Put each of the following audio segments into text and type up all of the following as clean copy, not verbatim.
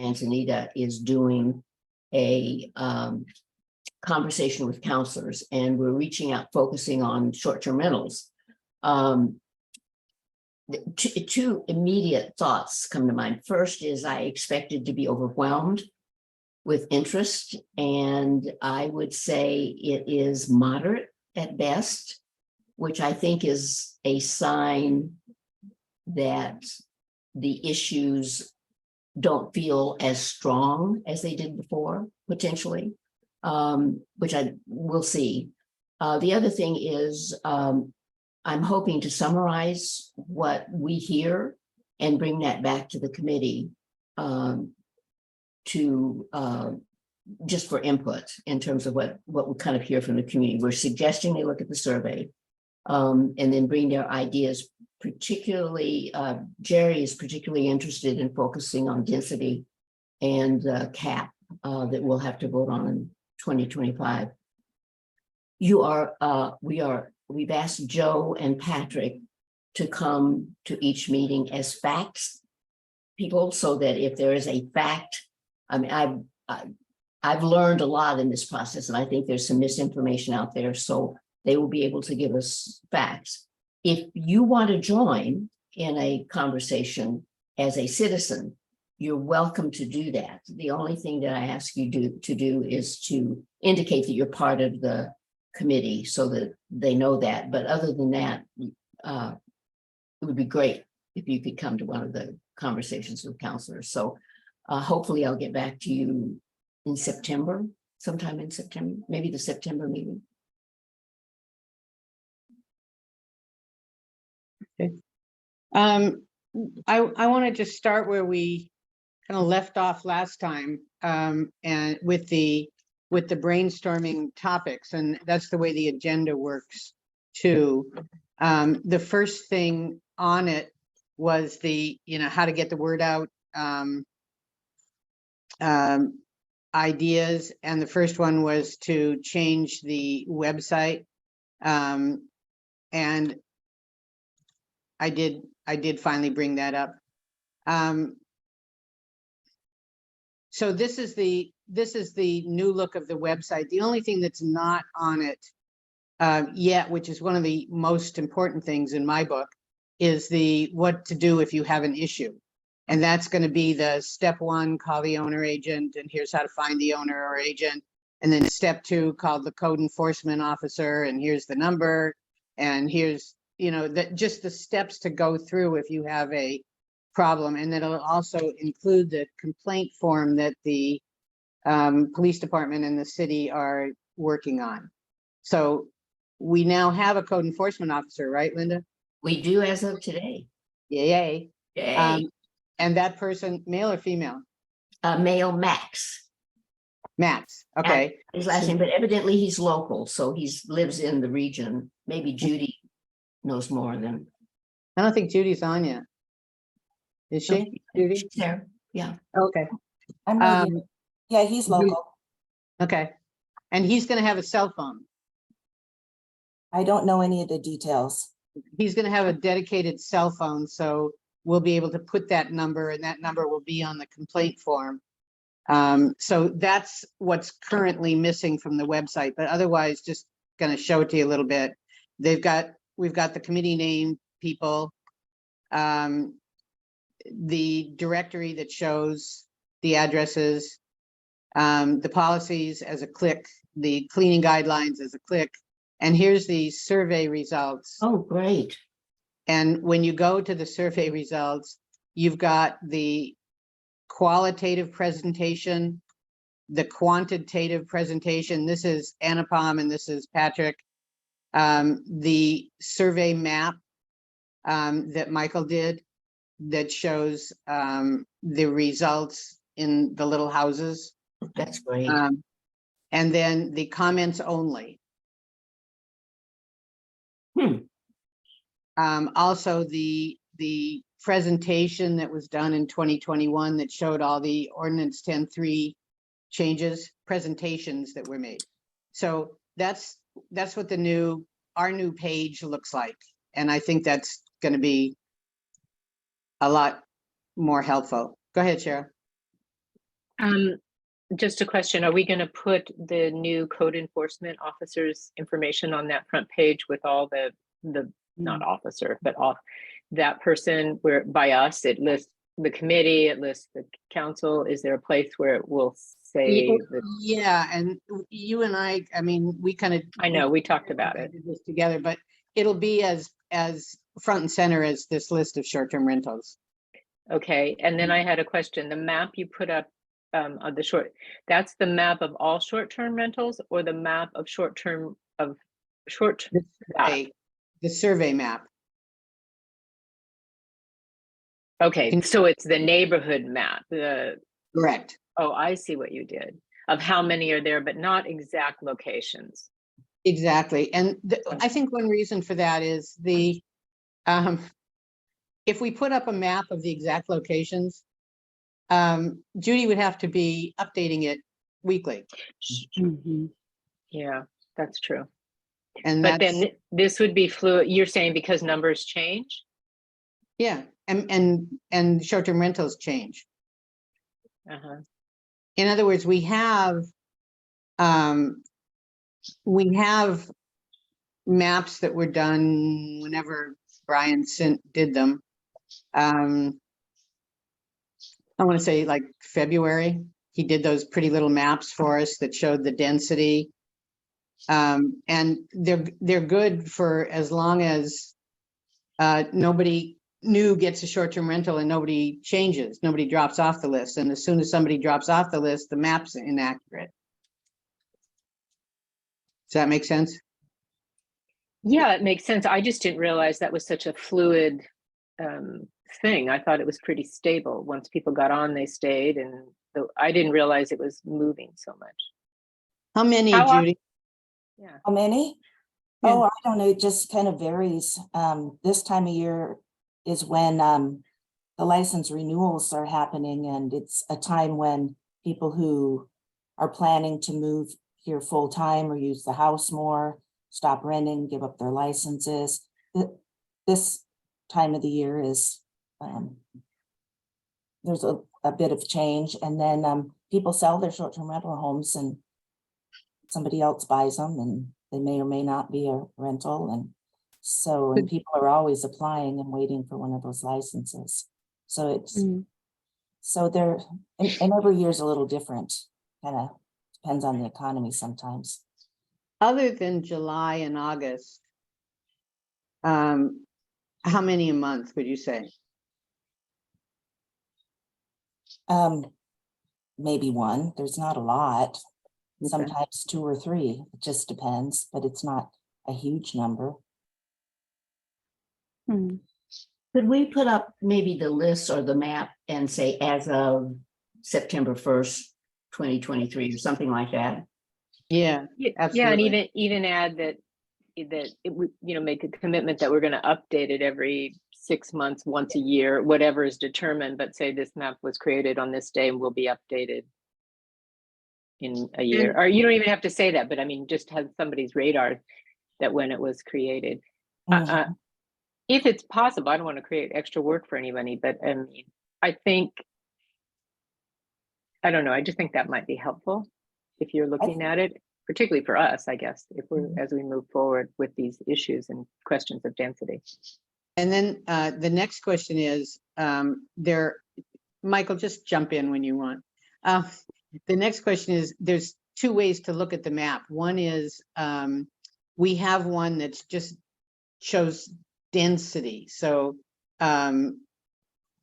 Antonita is doing a conversation with counselors, and we're reaching out, focusing on short-term rentals. Two immediate thoughts come to mind. First is I expected to be overwhelmed with interest, and I would say it is moderate at best, which I think is a sign that the issues don't feel as strong as they did before, potentially, which I will see. The other thing is I'm hoping to summarize what we hear and bring that back to the committee to just for input in terms of what we kind of hear from the community. We're suggesting they look at the survey and then bring their ideas. Particularly, Jerry is particularly interested in focusing on density and cap that we'll have to vote on in 2025. We've asked Joe and Patrick to come to each meeting as facts people, so that if there is a fact, I mean, I've learned a lot in this process, and I think there's some misinformation out there, so they will be able to give us facts. If you want to join in a conversation as a citizen, you're welcome to do that. The only thing that I ask you to do is to indicate that you're part of the committee so that they know that. But other than that, it would be great if you could come to one of the conversations with counselors. So hopefully I'll get back to you in September, sometime in September, maybe the September meeting. Okay. I want to just start where we kind of left off last time, and with the brainstorming topics, and that's the way the agenda works too. The first thing on it was the, how to get the word out, ideas, and the first one was to change the website, and I did finally bring that up. So this is the new look of the website. The only thing that's not on it yet, which is one of the most important things in my book, is the what to do if you have an issue. And that's going to be the step 1, call the owner agent, and here's how to find the owner or agent. And then step 2, call the code enforcement officer, and here's the number, and here's that just the steps to go through if you have a problem. And then it'll also include the complaint form that the police department and the city are working on. So we now have a code enforcement officer, right, Linda? We do as of today. Yay. Yay. And that person, male or female? Male, Max. Max, okay. His last name, but evidently he's local, so he lives in the region. Maybe Judy knows more than. I don't think Judy's on yet. Is she? Judy? She's there. Yeah. Okay. Yeah, he's local. Okay. And he's going to have a cell phone. I don't know any of the details. He's going to have a dedicated cell phone, so we'll be able to put that number, and that number will be on the complaint form. So that's what's currently missing from the website, but otherwise just going to show it to you a little bit. We've got the committee name people, the directory that shows the addresses, the policies as a click, the cleaning guidelines as a click, and here's the survey results. Oh, great. And when you go to the survey results, you've got the qualitative presentation, the quantitative presentation. This is Anupam and this is Patrick. The survey map that Michael did that shows the results in the little houses. That's great. And then the comments only. Also the presentation that was done in 2021 that showed all the ordinance 10.3 changes, presentations that were made. So that's what our new page looks like. And I think that's going to be a lot more helpful. Go ahead, Cheryl. Just a question, are we gonna put the new code enforcement officers' information on that front page with all the, not officer, but all that person where by us, it lists the committee, it lists the council? Is there a place where it will say that? Yeah, and you and I mean, we kind of. I know, we talked about it. Did this together, but it'll be as front and center as this list of short-term rentals. Okay, and then I had a question, the map you put up of the short, that's the map of all short-term rentals or the map of short-term of short? The survey map. Okay, so it's the neighborhood map, Correct. oh, I see what you did, of how many are there, but not exact locations. Exactly. And I think one reason for that is if we put up a map of the exact locations, Judy would have to be updating it weekly. Yeah, that's true. And But that's, then this would be fluid, you're saying because numbers change? yeah, and short-term rentals change. Uh-huh. In other words, we have maps that were done whenever Brian did them. I want to say like February, he did those pretty little maps for us that showed the density. And they're good for as long as nobody new gets a short-term rental and nobody changes, nobody drops off the list. And as soon as somebody drops off the list, the map's inaccurate. Does that make sense? Yeah, it makes sense. I just didn't realize that was such a fluid thing. I thought it was pretty stable. Once people got on, they stayed, and I didn't realize it was moving so much. How many, How Judy? Yeah. How many? Yeah. Oh, I don't know, it just kind of varies. This time of year is when the license renewals are happening, and it's a time when people who are planning to move here full-time or use the house more, stop renting, give up their licenses. This time of the year is there's a bit of change, and then people sell their short-term rental homes and somebody else buys them, and they may or may not be a rental. And so, and people are always applying and waiting for one of those licenses. So it's, so they're, and every year's a little different, kind of depends on the economy sometimes. Other than July and August, how many a month would you say? Maybe one, there's not a lot. Okay. Sometimes 2 or 3, it just depends, but it's not a huge number. Could we put up maybe the list or the map and say as of September 1st, 2023 or something like that? Yeah, Yeah, and absolutely. even add that it would, make a commitment that we're going to update it every 6 months, once a year, whatever is determined, but say this map was created on this day and will be updated in a year. Or you don't even have to say that, but I mean, just have somebody's radar that when it was created. If it's possible, I don't want to create extra work for anybody, but I mean, I don't know, I just think that might be helpful if you're looking at it, particularly for us, I guess, if we're as we move forward with these issues and questions of density. And then the next question is, Michael, just jump in when you want. The next question is, there's 2 ways to look at the map. One is we have one that's just shows density. So I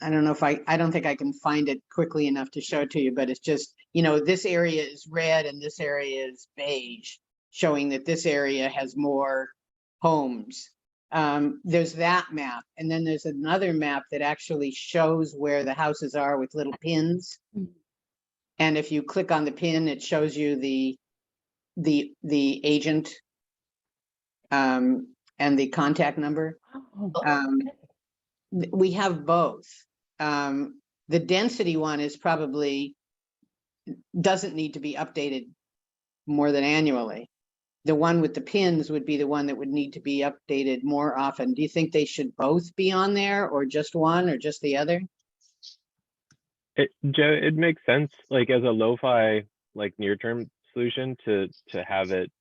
don't know if I don't think I can find it quickly enough to show it to you, but it's just, this area is red and this area is beige, showing that this area has more homes. There's that map. And then there's another map that actually shows where the houses are with little pins. And if you click on the pin, it shows you the agent and the contact number. We have both. The density one is probably doesn't need to be updated more than annually. The one with the pins would be the one that would need to be updated more often. Do you think they should both be on there, or just one, or just the other? Joe, it makes sense, like as a lo-fi, like near-term solution to have it,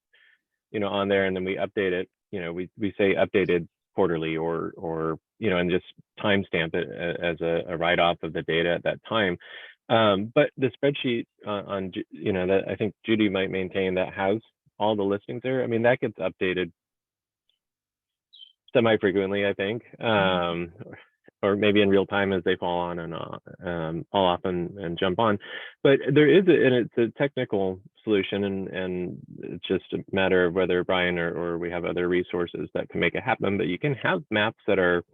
on there, and then we update it. We say updated quarterly or and just timestamp it as a write-off of the data at that time. But the spreadsheet that I think Judy might maintain that has all the listings there. I mean, that gets updated semi-frequently, I think, or maybe in real time as they fall on and fall off and jump on. But there is and it's a technical solution, and it's just a matter of whether Brian or we have other resources that can make it happen. But you can have maps that are,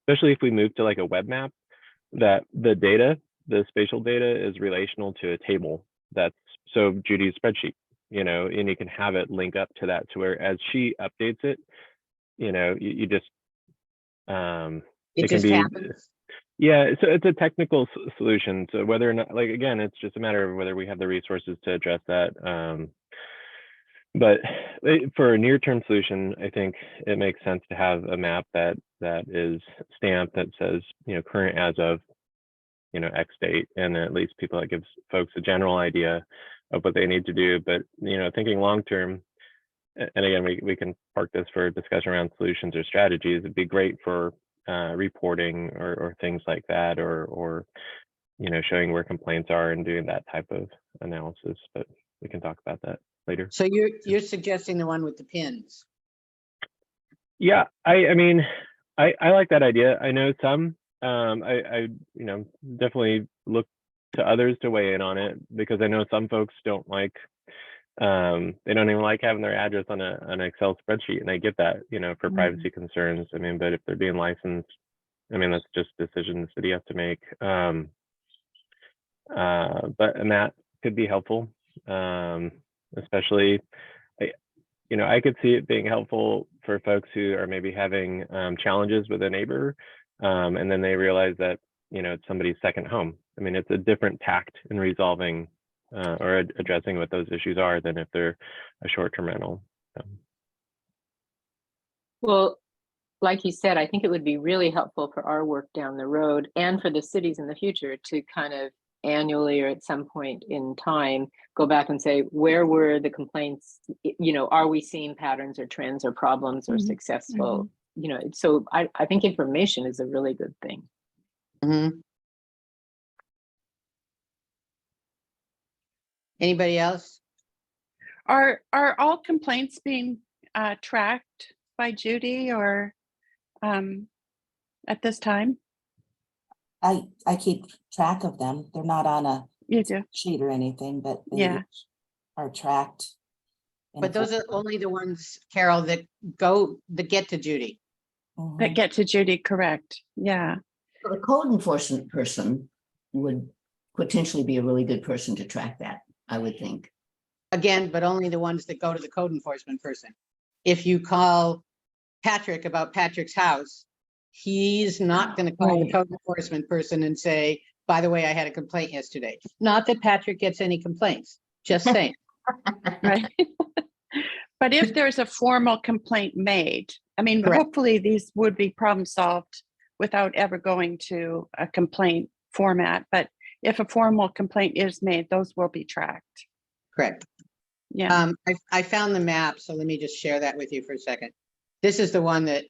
especially if we move to like a web map, that the spatial data is relational to a table. That's so Judy's spreadsheet, and you can have it link up to that, to where as she updates it, you just It can just be happens. yeah, so it's a technical solution. So whether or not, like, again, it's just a matter of whether we have the resources to address that. But for a near-term solution, I think it makes sense to have a map that is stamped that says, current as of, X date, and at least that gives folks a general idea of what they need to do. But, thinking long-term, and again, we can park this for discussion around solutions or strategies. It'd be great for reporting or things like that, or showing where complaints are and doing that type of analysis. But we can talk about that later. So you're suggesting the one with the pins? Yeah, I mean, I like that idea. I know some. I definitely look to others to weigh in on it, because I know some folks don't like. They don't even like having their address on an Excel spreadsheet, and I get that, for privacy concerns. I mean, but if they're being licensed, I mean, that's just a decision the city has to make. And that could be helpful, especially, I could see it being helpful for folks who are maybe having challenges with a neighbor, and then they realize that, it's somebody's second home. I mean, it's a different tact in resolving or addressing what those issues are than if they're a short-term rental. Well, like you said, I think it would be really helpful for our work down the road and for the cities in the future to kind of annually or at some point in time go back and say, where were the complaints? Are we seeing patterns or trends or problems or successful? So I think information is a really good thing. Anybody else? Are all complaints being tracked by Judy or at this time? I keep track of them. They're not on a You do. sheet or anything, but they Yeah. are tracked. But those are only the ones, Carol, that get to Judy. That get to Judy, correct? Yeah. So the code enforcement person would potentially be a really good person to track that, I would think. Again, but only the ones that go to the code enforcement person. If you call Patrick about Patrick's house, he's not going to call the code enforcement person and say, by the way, I had a complaint yesterday. Not that Patrick gets any complaints, just saying. Right. But if there's a formal complaint made, I mean, Correct. hopefully these would be problem solved without ever going to a complaint format. But if a formal complaint is made, those will be tracked. Correct. Yeah. I found the map, so let me just share that with you for a second. This is the one that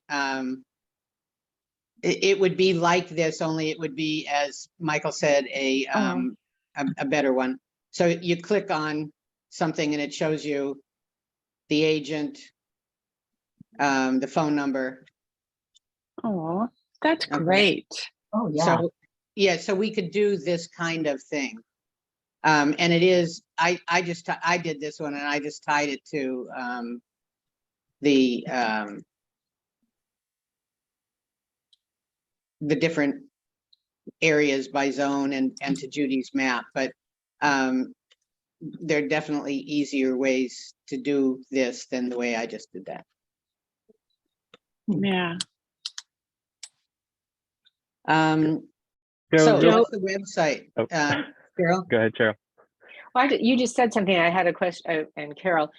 it would be like this, only it would be, as Michael said, a better one. So you click on something and it shows you the agent, the phone number. Oh, that's Okay. great. Oh, yeah. So yeah, so we could do this kind of thing. And it is, I did this one and I just tied it to the different areas by zone and to Judy's map, but there are definitely easier ways to do this than the way I just did that. Yeah. Joe, So real- what's the website? Oh. Carol? Go ahead, Cheryl. Well, you just said something. I had a question, and Carol,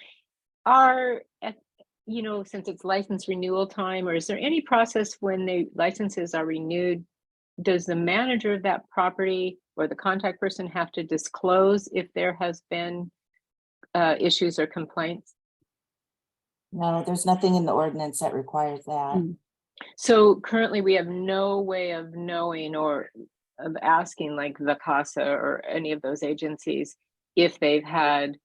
since it's license renewal time, or is there any process when the licenses are renewed? Does the manager of that property or the contact person have to disclose if there has been issues or complaints? No, there's nothing in the ordinance that requires that. Mm. So currently we have no way of knowing or of asking like the CASA or any of those agencies if they've had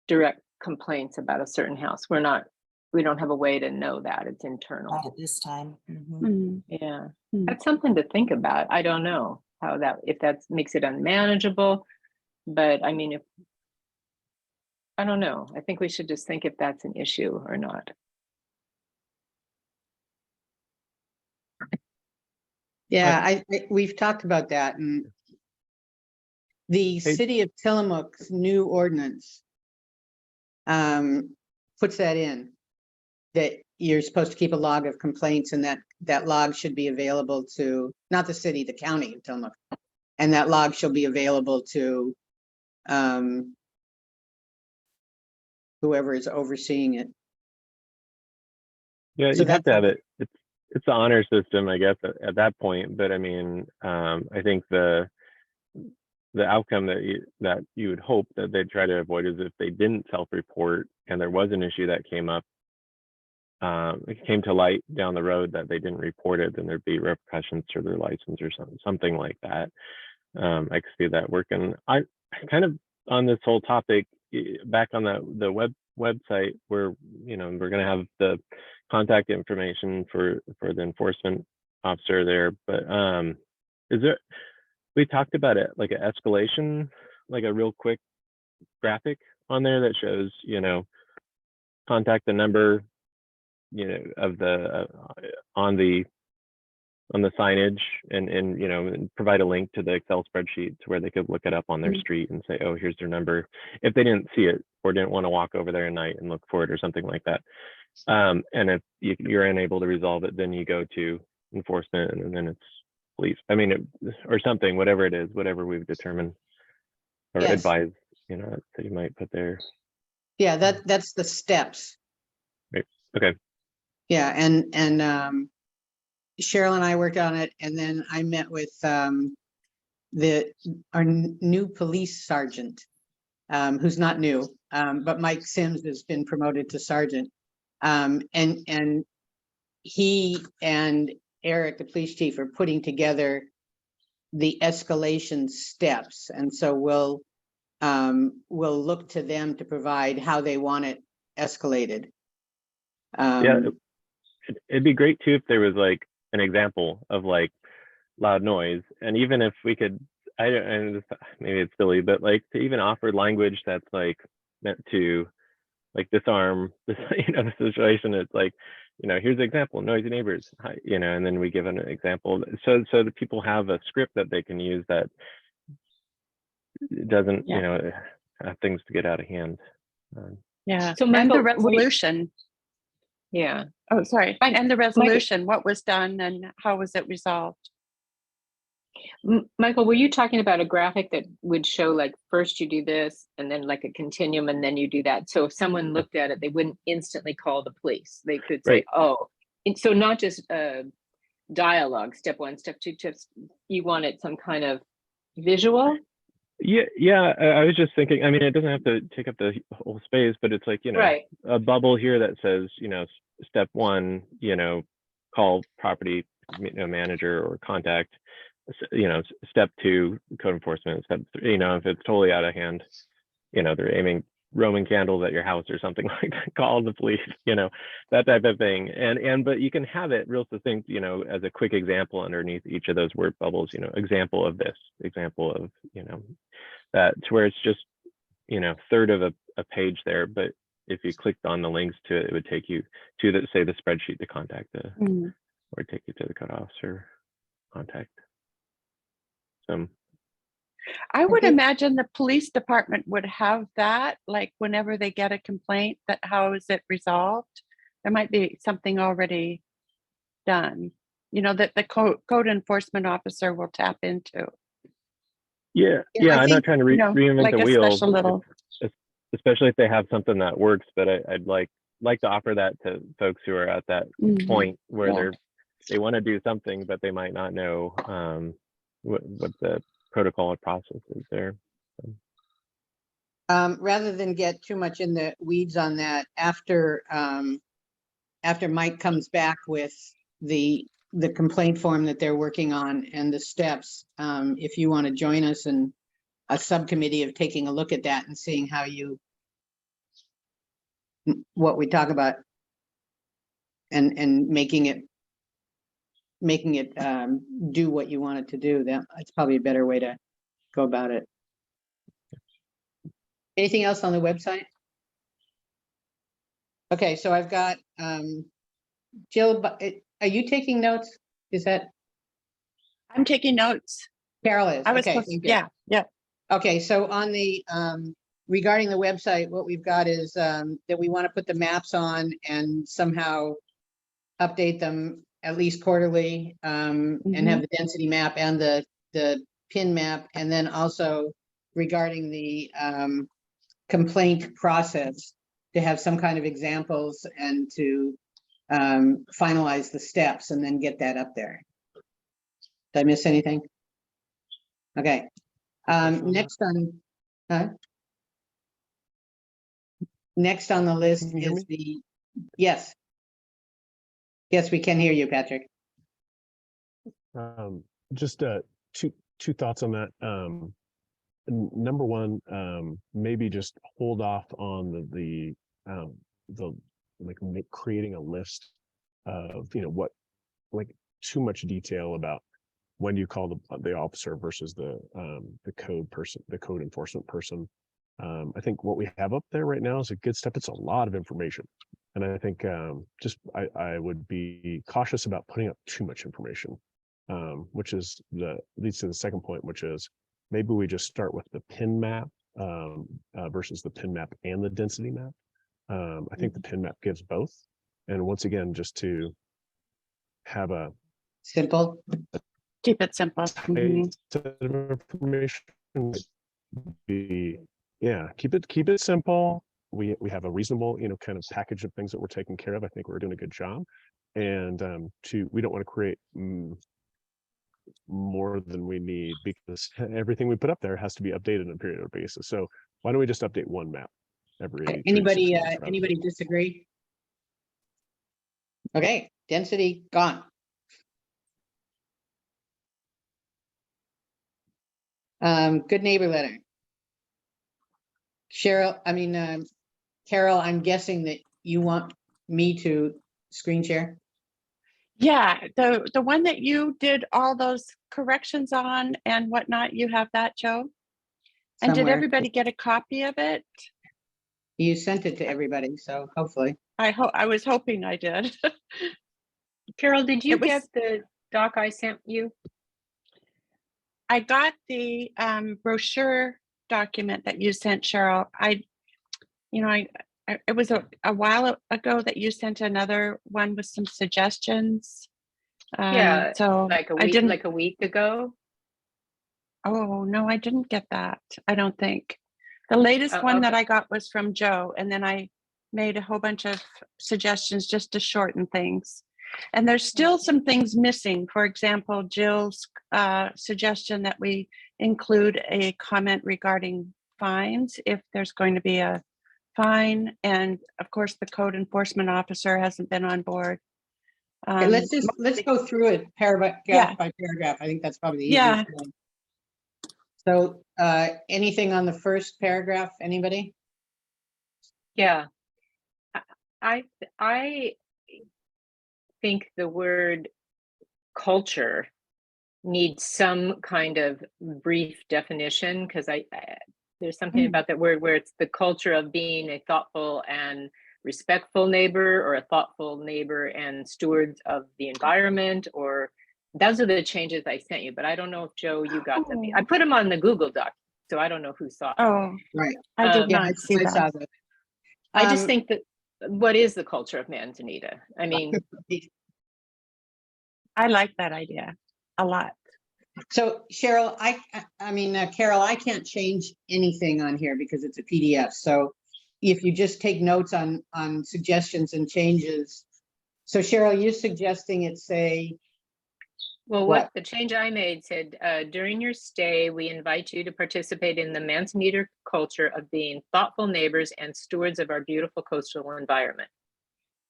direct complaints about a certain house. We don't have a way to know that. It's Not internal. at this time. Mhm. Mm. Yeah, Mm. that's something to think about. I don't know how that, if that makes it unmanageable, but I mean, I don't know. I think we should just think if that's an issue or not. Yeah, we've talked about that, and the Hey- city of Tillamook's new ordinance puts that in, that you're supposed to keep a log of complaints, and that log should be available to, not the city, the county of Tillamook. And that log shall be available to whoever is overseeing it. Yeah, So you'd have to that's- have it. It's the honor system, I guess, at that point. But I mean, I think the outcome that you would hope that they'd try to avoid is if they didn't self-report and there was an issue that came up, it came to light down the road that they didn't report it, then there'd be repercussions to their license or something like that. I could see that working. I kind of on this whole topic, back on the website where, you know, we're going to have the contact information for the enforcement officer there, but is there, we talked about it like an escalation, like a real quick graphic on there that shows, you know, contact the number, you know, of the on the signage, and you know, and provide a link to the Excel spreadsheet to where they could look it up on their street and say, oh, here's their number, if they didn't see it or didn't want to walk over there at night and look for it or something like that. And if you're unable to resolve it, then you go to enforcement, and then it's police. I mean, or something, whatever it is, whatever we've determined or Yes. advised, you know, that you might put there. Yeah, that's the steps. Okay. Yeah, and Cheryl and I worked on it, and then I met with our new police sergeant, who's not new, but Mike Sims has been promoted to sergeant. And he and Eric, the police chief, are putting together the escalation steps, and so we'll look to them to provide how they want it escalated. Yeah, it'd be great too if there was like an example of like loud noise, and even if we could, I don't, and maybe it's silly, but like to even offer language that's like meant to like disarm this, you know, the situation. It's like, you know, here's an example, noisy neighbors, you know, and then we give an example so that people have a script that they can use that doesn't, Yeah. you know, have things to get out of hand. Yeah. So And Michael, the resolution, Yeah. oh, sorry, Mike- and the resolution, what was done and how was it resolved? Michael, were you talking about a graphic that would show like first you do this and then like a continuum and then you do that? So if someone looked at it, they wouldn't instantly call the police. They could say, Right. oh, and so not just dialogue, step one, step two, tips. You wanted some kind of visual? Yeah, I was just thinking, I mean, it doesn't have to take up the whole space, but it's like, you know, Right. a bubble here that says, you know, step one, you know, call property, you know, manager or contact, you know, step two, code enforcement, step three, you know, if it's totally out of hand, you know, they're aiming Roman candles at your house or something like that, call the police, you know, that type of thing. But you can have it real succinct, you know, as a quick example underneath each of those word bubbles, you know, example of this, example of, you know, that, to where it's just, you know, third of a page there. But if you clicked on the links to it, it would take you to the, say, the spreadsheet to contact Mm. or take you to the code officer contact. So I would think- imagine the police department would have that, like whenever they get a complaint, that how is it resolved? There might be something already done, you know, that the code enforcement officer will tap into. yeah, Yeah, I I'm not think, trying to you know, reinvent like the a wheel, special little- especially if they have something that works. But I'd like to offer that to folks who are at that Mhm. point where Yeah. they want to do something, but they might not know what the protocol and processes there. Rather than get too much in the weeds on that, after Mike comes back with the complaint form that they're working on and the steps, if you want to join us in a subcommittee of taking a look at that and seeing how what we talk about and making it do what you want it to do, that's probably a better way to go about it. Anything else on the website? Okay, so I've got, Jill, are you taking notes? Is that I'm taking notes. Carol is? I was, Okay, supposed- thank you. yeah. Okay, so on the, regarding the website, what we've got is, that we want to put the maps on and somehow update them at least quarterly, and have the density map and the pin map, and then also regarding the, complaint process, to have some kind of examples and to, finalize the steps and then get that up there. Did I miss anything? Okay. Next on, next on the list Can you hear is yes. Yes, we can hear you, Patrick. Just two thoughts on that. Number one, maybe just hold off on the creating a list of, what, like, too much detail about when you call the officer versus the code enforcement person. I think what we have up there right now is a good step. It's a lot of information. And I think I would be cautious about putting up too much information, which leads to the second point, which is maybe we just start with the pin map versus the pin map and the density map. I think the pin map gives both. And once again, just to have a Simple. Keep it simple. tight set of information, keep it simple. We have a reasonable, kind of package of things that we're taking care of. I think we're doing a good job. And we don't want to create more than we need, because everything we put up there has to be updated on a periodic basis. So why don't we just update one map every 3 to 6 Anybody, months rather than- anybody disagree? Okay, density gone. Good neighbor letter. Carol, I'm guessing that you want me to screen share? Yeah, the one that you did all those corrections on and whatnot, you have that, Joe? And did Somewhere. everybody get a copy of it? You sent it to everybody, so hopefully. I was hoping I did. Carol, did you It was- get the doc I sent you? I got the brochure document that you sent, Cheryl. It was a while ago that you sent another one with some suggestions. Yeah, So Like a I week, didn't. like a week ago? Oh, no, I didn't get that. I don't think. The latest Oh, one that okay. I got was from Joe, and then I made a whole bunch of suggestions just to shorten things. And there's still some things missing. For example, Jill's suggestion that we include a comment regarding fines if there's going to be a fine. And of course, the code enforcement officer hasn't been on board. Okay, let's go through it paragraph Yeah. by paragraph. I think that's probably the Yeah. easiest one. So, anything on the first paragraph, anybody? Yeah. I think the word culture needs some kind of brief definition, because there's something about that word where it's the culture of being a thoughtful and respectful neighbor, or a thoughtful neighbor and stewards of the environment, or those are the changes I sent you, but I don't know if Joe, you got them. I put them on the Google Doc, so I don't know who saw it. Oh, Right. I did Yeah, not see I saw that. that. I just think that, what is the culture of Manzanita? I mean, I like that idea a lot. So Cheryl, Carol, I can't change anything on here because it's a PDF. So if you just take notes on suggestions and changes. So Cheryl, you're suggesting it say Well, What? what the change I made said, during your stay, we invite you to participate in the Manzanita culture of being thoughtful neighbors and stewards of our beautiful coastal environment.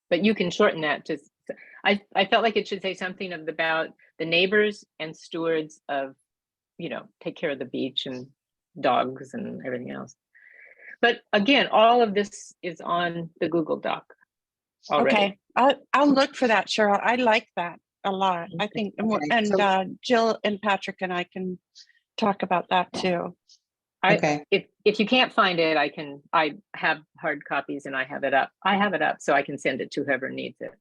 But you can shorten that to, I felt like it should say something about the neighbors and stewards of, take care of the beach and dogs and everything else. But again, all of this is on the Google Doc already. Okay, I'll look for that, Cheryl. I like that a lot. I think, Okay, so- Jill and Patrick and I can talk about that too. Okay, If you can't find it, I have hard copies and I have it up so I can send it to whoever needs it.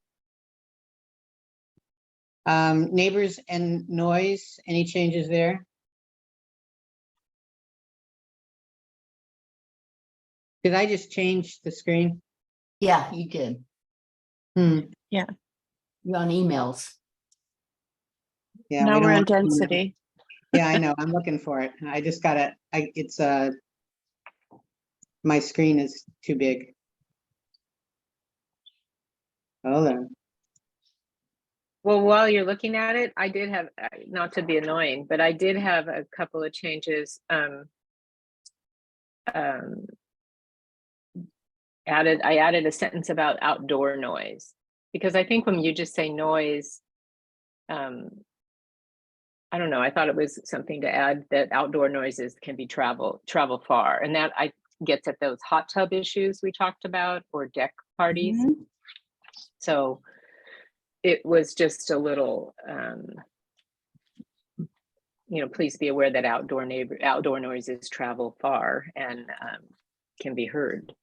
neighbors and noise, any changes there? Did I just change the screen? Yeah, you did. Hmm, You're on emails. yeah. Now we don't we're in want- density. Yeah, I know, I'm looking for it. I just gotta, it's my screen is too big. Hold on. Well, while you're looking at it, I did have, not to be annoying, but I did have a couple of changes. I added a sentence about outdoor noise, because I think when you just say noise, I don't know, I thought it was something to add that outdoor noises can be travel far, and that gets at those hot tub issues we talked about, or deck parties. Mhm. So it was just a little, please be aware that outdoor noises travel far and can be heard.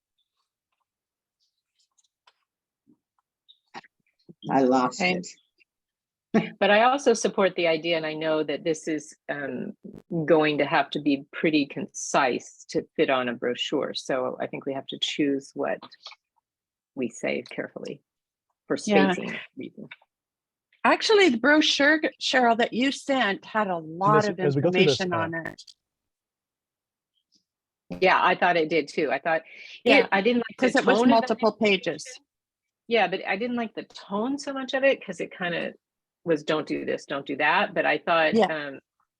I lost Okay. it. But I also support the idea, and I know that this is going to have to be pretty concise to fit on a brochure. So I think we have to choose what we say carefully for Yeah. spacing reasons. Actually, the brochure, Cheryl, that you sent had a lot of as we go through this, information on it. Yeah, I thought it did too. I thought, Yeah, I didn't like the because it was tone of the multiple pages. Yeah, but I didn't like the tone so much of it because it kind of was don't do this, don't do that. But I thought Yeah.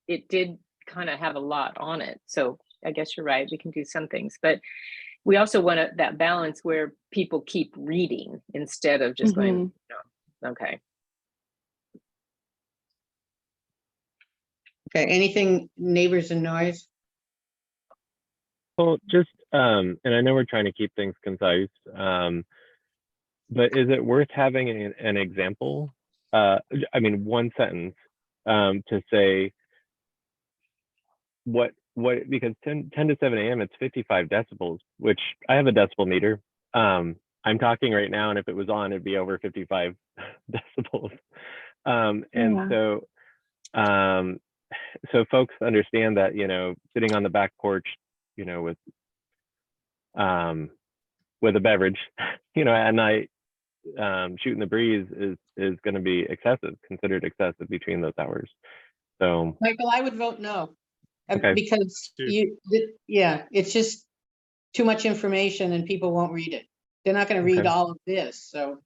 it did kind of have a lot on it. So I guess you're right. We can do some things, but we also want that balance where people keep reading instead of just going, okay. Okay, anything neighbors and noise? Well, just, and I know we're trying to keep things concise, but is it worth having an example? One sentence to say what, because 10 to 7 a.m. it's 55 decibels, which I have a decibel meter. I'm talking right now, and if it was on, it'd be over 55 decibels. So folks understand that, sitting on the back porch, with a beverage, at night, shooting the breeze is going to be considered excessive between those hours. So, Michael, I would vote no. Okay. Because Dude. it's just too much information and people won't read it. They're not gonna read Okay. all of this, so.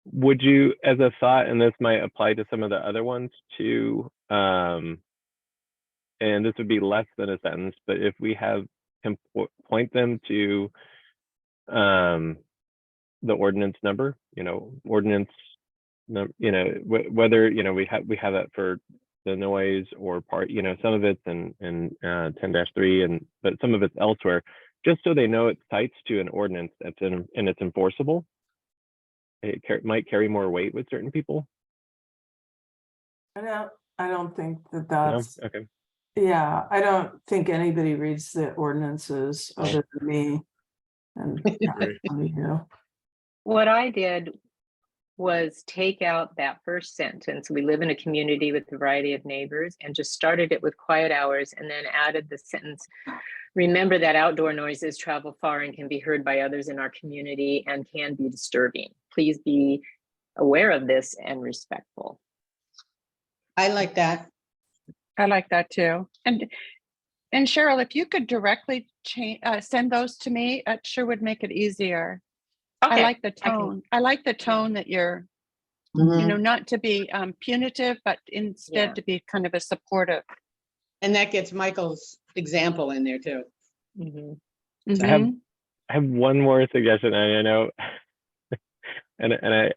would you, as a thought, and this might apply to some of the other ones too, and this would be less than a sentence, but if we can point them to the ordinance number, ordinance, whether, we have that for the noise or part, some of it's in 10-3, but some of it's elsewhere, just so they know it cites to an ordinance and it's enforceable. It might carry more weight with certain people. I don't think that No? that's, Okay. yeah, I don't think anybody reads the ordinances other than me. And Agree. you. What I did was take out that first sentence. We live in a community with a variety of neighbors, and just started it with quiet hours, and then added the sentence, remember that outdoor noises travel far and can be heard by others in our community and can be disturbing. Please be aware of this and respectful. I like that. I like that too. And Cheryl, if you could directly send those to me, it sure would make it easier. I Okay, like the I can- tone. I like the tone that you're Mhm. not to be punitive, but Yeah. instead to be kind of a supportive. And that gets Michael's example in there too. Mhm. I have Mhm. I have one more suggestion. I know, and I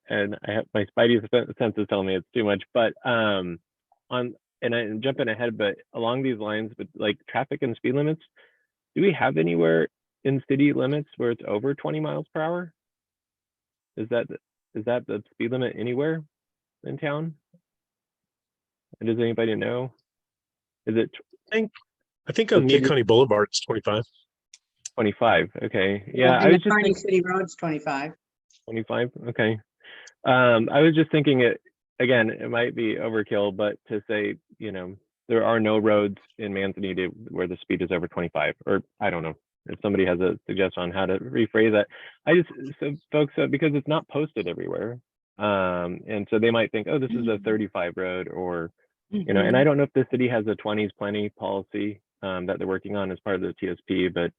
have my spidey senses telling me it's too much, but on and I'm jumping ahead, but along these lines, but like traffic and speed limits, do we have anywhere in city limits where it's over 20 miles per hour? Is that the speed limit anywhere in town? And does anybody know? Is it I think on Okay. Neocony Boulevard, it's 25. 25? Okay. Yeah, I And was the just Kearney thinking City Road's 25. 25. Okay. I was just thinking it again, it might be overkill, but to say, there are no roads in Manzanita where the speed is over 25, or I don't know if somebody has a suggestion on how to rephrase that. So folks, because it's not posted everywhere. And so they might think, oh, this is a 35 road, or, and I Mhm. don't know if the city has a 20s plenty policy that they're working on as part of the TSP, but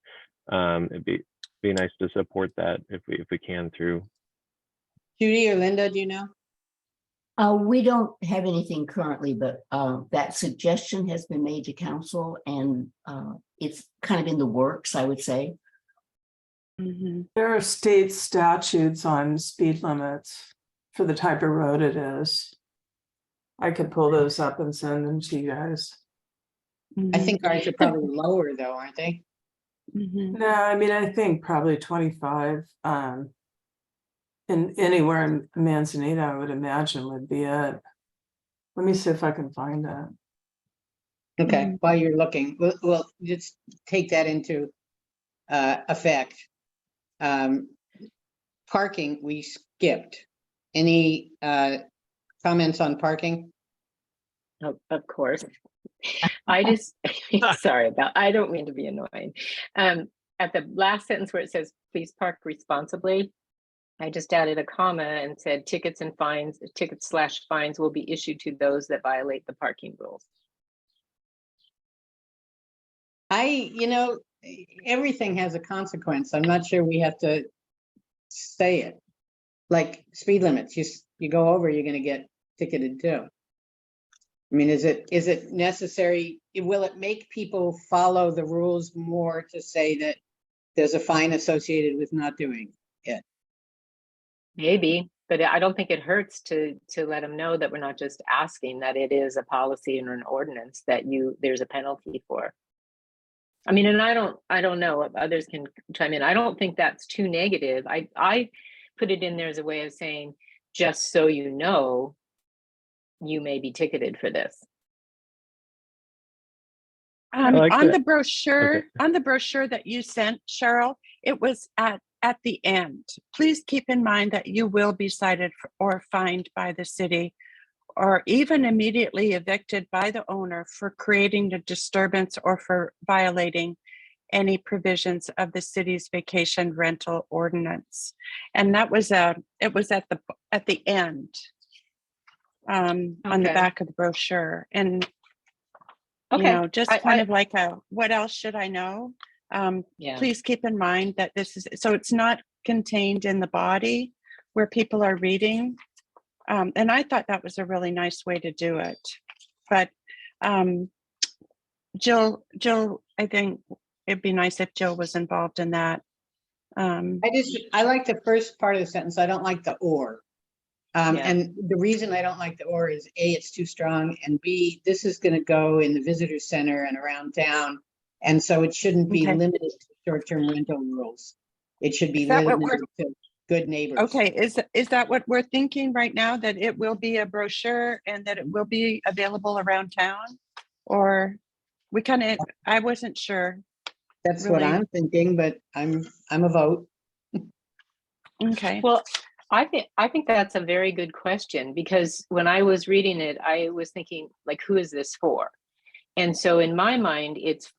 it'd be nice to support that if we can through. Judy or Linda, do you know? We don't have anything currently, but that suggestion has been made to council, and it's kind of in the works, I would say. Mhm. There are state statutes on speed limits for the type of road it is. I could pull those up and send them to you guys. I think ours are probably lower though, aren't they? Mhm. No, I mean, I think probably 25. In anywhere in Manzanita, I would imagine would be it. Let me see if I can find that. Okay, Mhm. while you're looking, we'll just take that into effect. Parking, we skipped. Any comments on parking? Of course. I just, I don't mean to be annoying. At the last sentence where it says, please park responsibly, I just added a comma and said tickets / fines will be issued to those that violate the parking rules. Everything has a consequence. I'm not sure we have to say it. Like speed limits, you go over, you're gonna get ticketed too. I mean, is it necessary? Will it make people follow the rules more to say that there's a fine associated with not doing it? Maybe, but I don't think it hurts to let them know that we're not just asking, that it is a policy and an ordinance that there's a penalty for. I mean, and I don't know if others can chime in. I don't think that's too negative. I put it in there as a way of saying, just so you know, you may be ticketed for this. like On that. the brochure, Okay. on the brochure that you sent, Cheryl, it was at the end. Please keep in mind that you will be cited or fined by the city, or even immediately evicted by the owner for creating a disturbance or for violating any provisions of the city's vacation rental ordinance. And that was it was at the end, on the Okay. back of the brochure. And Okay. just kind of like what else should I know? Yeah. Please keep in mind that this is, so it's not contained in the body where people are reading. And I thought that was a really nice way to do it. But Jill, I think it'd be nice if Jill was involved in that. I like the first part of the sentence. I don't like the or. Yeah. And the reason I don't like the or is A, it's too strong, and B, this is gonna go in the visitor center and around town. And so it shouldn't be Okay. limited to short-term rental rules. It should be Is that what limited to good neighbors. Okay, is that what we're thinking right now, that it will be a brochure and that it will be available around town? Or I wasn't sure. That's what really. I'm thinking, but I'm a vote. Okay. Well, I think that's a very good question, because when I was reading it, I was thinking, like, who is this for? And so in my mind, it's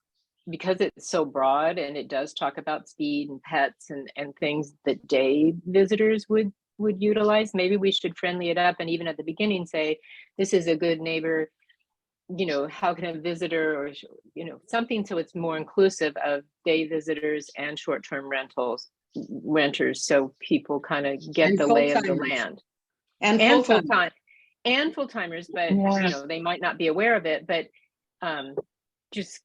because it's so broad, and it does talk about speed and pets and things that day visitors would utilize. Maybe we should friendly it up, and even at the beginning say, this is a good neighbor, how can a visitor, or something, so it's more inclusive of day visitors and short-term renters, so people kind of get And the lay of the full-timers. land. And And full-time. full-time, and full-timers, but Yeah. you know, they might not be aware of it, but just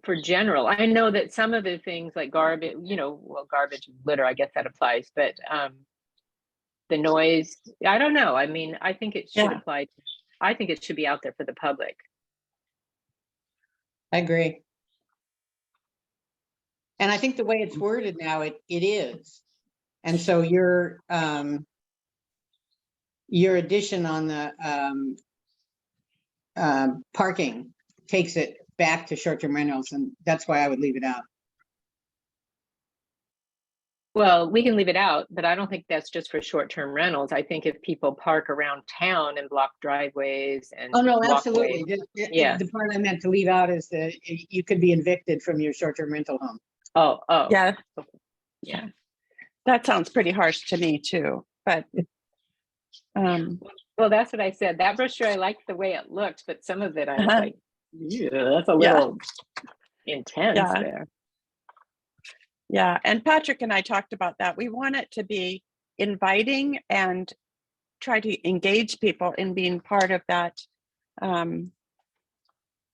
for general, I know that some of the things like garbage, you know, well, garbage and litter, I guess that applies, but the noise, I don't know. I mean, I think it should Yeah. apply. I think it should be out there for the public. I agree. And I think the way it's worded now, it is. And so your addition on the parking takes it back to short-term rentals, and that's why I would leave it out. Well, we can leave it out, but I don't think that's just for short-term rentals. I think if people park around town and block driveways and Oh, no, walkways- absolutely. Yeah. The part I meant to leave out is that you could be evicted from your short-term rental home. Oh, Yeah. Yeah. That sounds pretty harsh to me too, but well, that's what I said. That brochure, I liked the way it looked, but some of it I was Uh-huh. like, yeah, that's a Yeah. little intense Yeah. there. yeah. And Patrick and I talked about that. We want it to be inviting and try to engage people in being part of that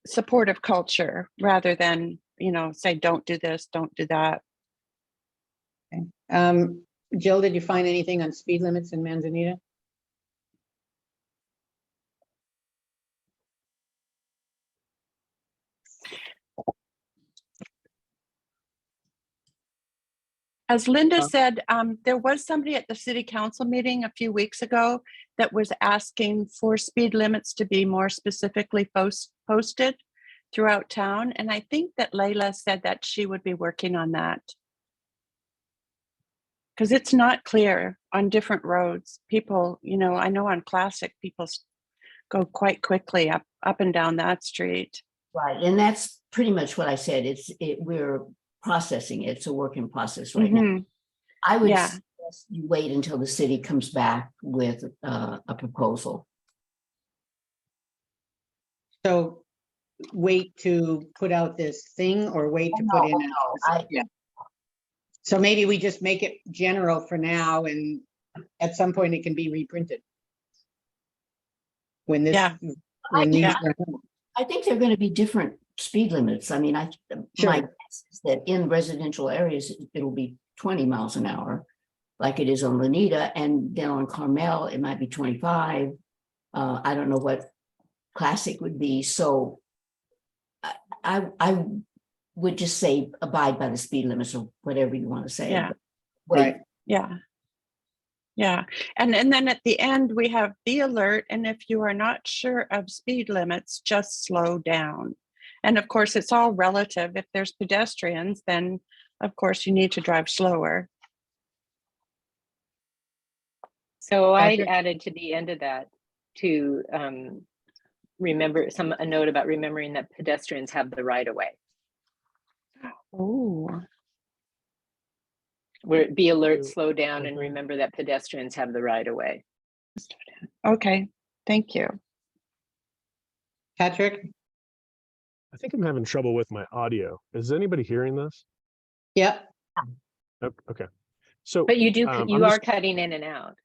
supportive culture rather than, you know, say, don't do this, don't do that. Jill, did you find anything on speed limits in Manzanita? As Linda said, there was somebody at the city council meeting a few weeks ago that was asking for speed limits to be more specifically posted throughout town. And I think that Layla said that she would be working on that. Because it's not clear on different roads. People, you know, I know on Classic, people go quite quickly up and down that street. Right, and that's pretty much what I said. We're processing it. It's a work in process right now. Mhm. I would Yeah. suggest you wait until the city comes back with a proposal. So wait to put out this thing or wait to put in? Yeah. So maybe we just make it general for now, and at some point it can be reprinted. When this, Yeah. when these, Yeah. I think there are going to be different speed limits. I mean, my Sure. guess is that in residential areas, it'll be 20 miles an hour, like it is on Lanita, and then on Carmel, it might be 25. I don't know what Classic would be. So I would just say abide by the speed limits or whatever you want to say. Yeah. Wait. right, Yeah. Yeah. And then at the end, we have the alert. And if you are not sure of speed limits, just slow down. And of course, it's all relative. If there's pedestrians, then of course you need to drive slower. So I Patrick? added to the end of that to remember a note about remembering that pedestrians have the right of way. Oh, Where be alert, So- slow down, and Mhm. remember that pedestrians have the right of way. okay. Thank you. Patrick? I think I'm having trouble with my audio. Is anybody hearing this? Yep, Okay. So But you do, I'm you are just- cutting in and out.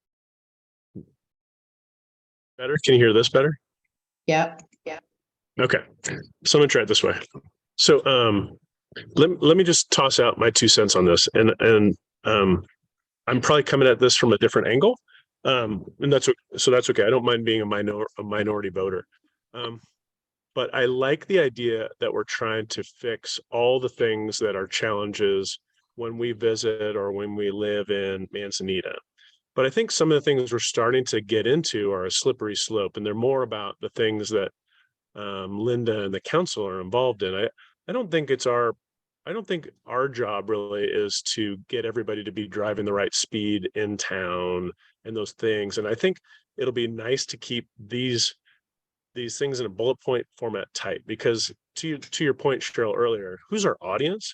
better. Can you hear this better? yep, Okay. So I'm gonna try it this way. So let me just toss out my 2 cents on this. And I'm probably coming at this from a different angle. And that's okay. I don't mind being a minority voter. But I like the idea that we're trying to fix all the things that are challenges when we visit or when we live in Manzanita. But I think some of the things we're starting to get into are a slippery slope, and they're more about the things that Linda and the council are involved in. I don't think our job really is to get everybody to be driving the right speed in town and those things. And I think it'll be nice to keep these things in a bullet point format tight, because to your point, Cheryl, earlier, who's our audience?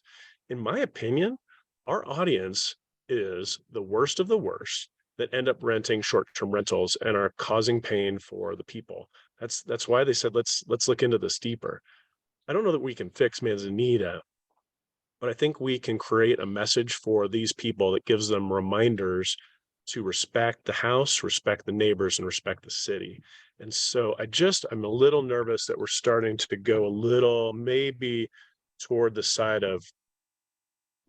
In my opinion, our audience is the worst of the worst that end up renting short-term rentals and are causing pain for the people. That's why they said, let's look into this deeper. I don't know that we can fix Manzanita, but I think we can create a message for these people that gives them reminders to respect the house, respect the neighbors, and respect the city. And so I'm a little nervous that we're starting to go a little maybe toward the side of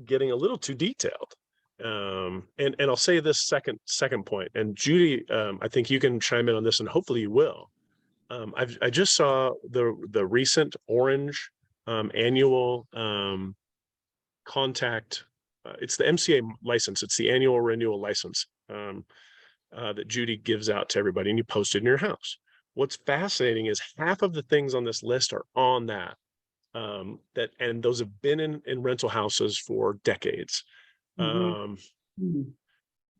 getting a little too detailed. And I'll say this second point, and Judy, I think you can chime in on this, and hopefully you will. I just saw the recent Orange annual contact. It's the MCA license. It's the annual renewal license that Judy gives out to everybody, and you post it in your house. What's fascinating is half of the things on this list are on that. And those have been in rental houses for decades. Mhm.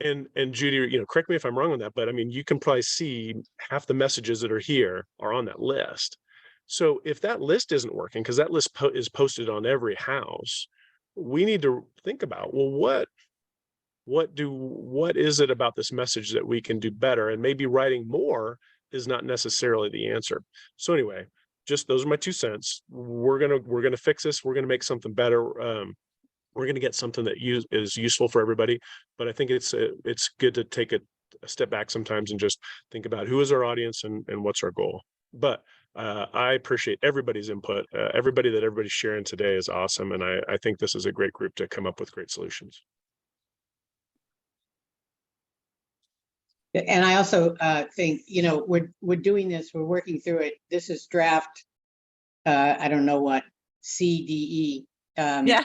And Judy, correct me if I'm wrong on that, but I mean, you can probably see half the messages that are here are on that list. So if that list isn't working, because that list is posted on every house, we need to think about, well, what is it about this message that we can do better? And maybe writing more is not necessarily the answer. So anyway, just those are my 2 cents. We're gonna fix this. We're gonna make something better. We're going to get something that is useful for everybody. But I think it's good to take a step back sometimes and just think about who is our audience and what's our goal. But I appreciate everybody's input. Everybody's sharing today is awesome. And I think this is a great group to come up with great solutions. And I also think, we're doing this, we're working through it. This is draft, I don't know what, CDE. Yeah.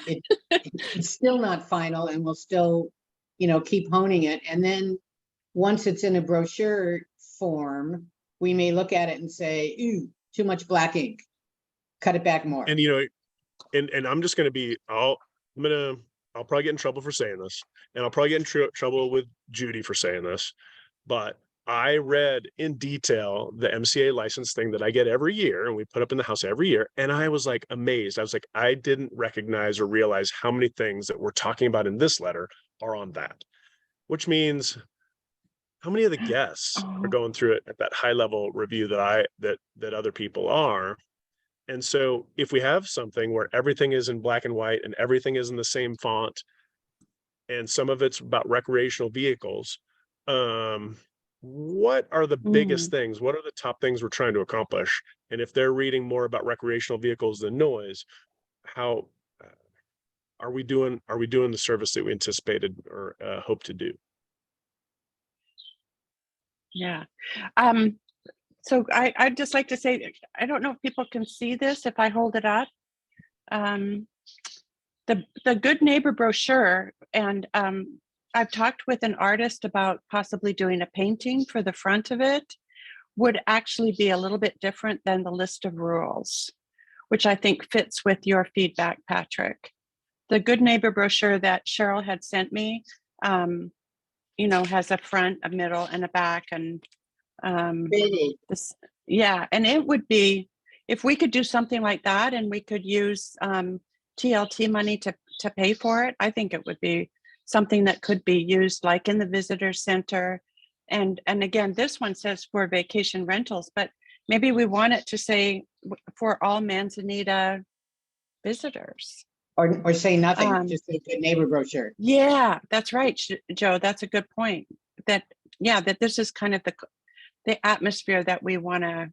It's still not final, and we'll still, keep honing it. And then once it's in a brochure form, we may look at it and say, ooh, too much black ink, cut it back more. And and I'm just going to be, I'll probably get in trouble for saying this, and I'll probably get in trouble with Judy for saying this, but I read in detail the MCA license thing that I get every year, and we put up in the house every year. And I was like amazed. I was like, I didn't recognize or realize how many things that we're talking about in this letter are on that, which means how many of the guests are going through it at that high level review that other people are. And so if we have something where everything is in black and white and everything is in the same font, and some of it's about recreational vehicles, what are the biggest things? What are the top things we're trying to accomplish? And if they're reading more about recreational vehicles than noise, how are we doing the service that we anticipated or hope to do? Yeah. So I'd just like to say, I don't know if people can see this if I hold it up. The Good Neighbor brochure, and I've talked with an artist about possibly doing a painting for the front of it, would actually be a little bit different than the list of rules, which I think fits with your feedback, Patrick. The Good Neighbor brochure that Cheryl had sent me, has a front, a middle, and a back, and this, yeah, and it would be, if we could do something like that and we could use TLT money to pay for it, I think it would be something that could be used like in the visitor center. And again, this one says for vacation rentals, but maybe we want it to say for all Manzanita visitors. Or say nothing, just a Good Neighbor brochure. Yeah, that's right, Joe. That's a good point. That this is kind of the atmosphere that we want to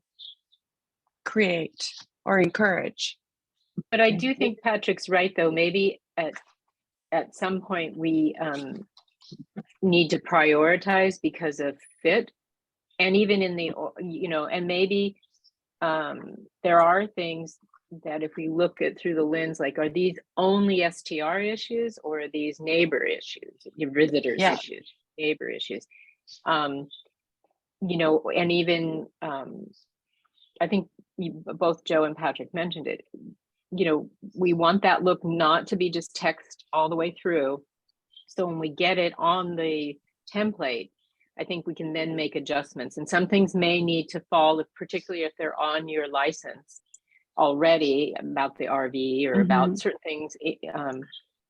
create or encourage. But I do think Patrick's right, though. Maybe at some point we need to prioritize because of fit, and even in the and maybe there are things that if we look at through the lens, like, are these only STR issues or are these neighbor issues, your visitors issues, neighbor issues, and even I think both Joe and Patrick mentioned it. We want that look not to be just text all the way through. So when we get it on the template, I think we can then make adjustments. And some things may need to fall, particularly if they're on your license already, about the RV or about certain things.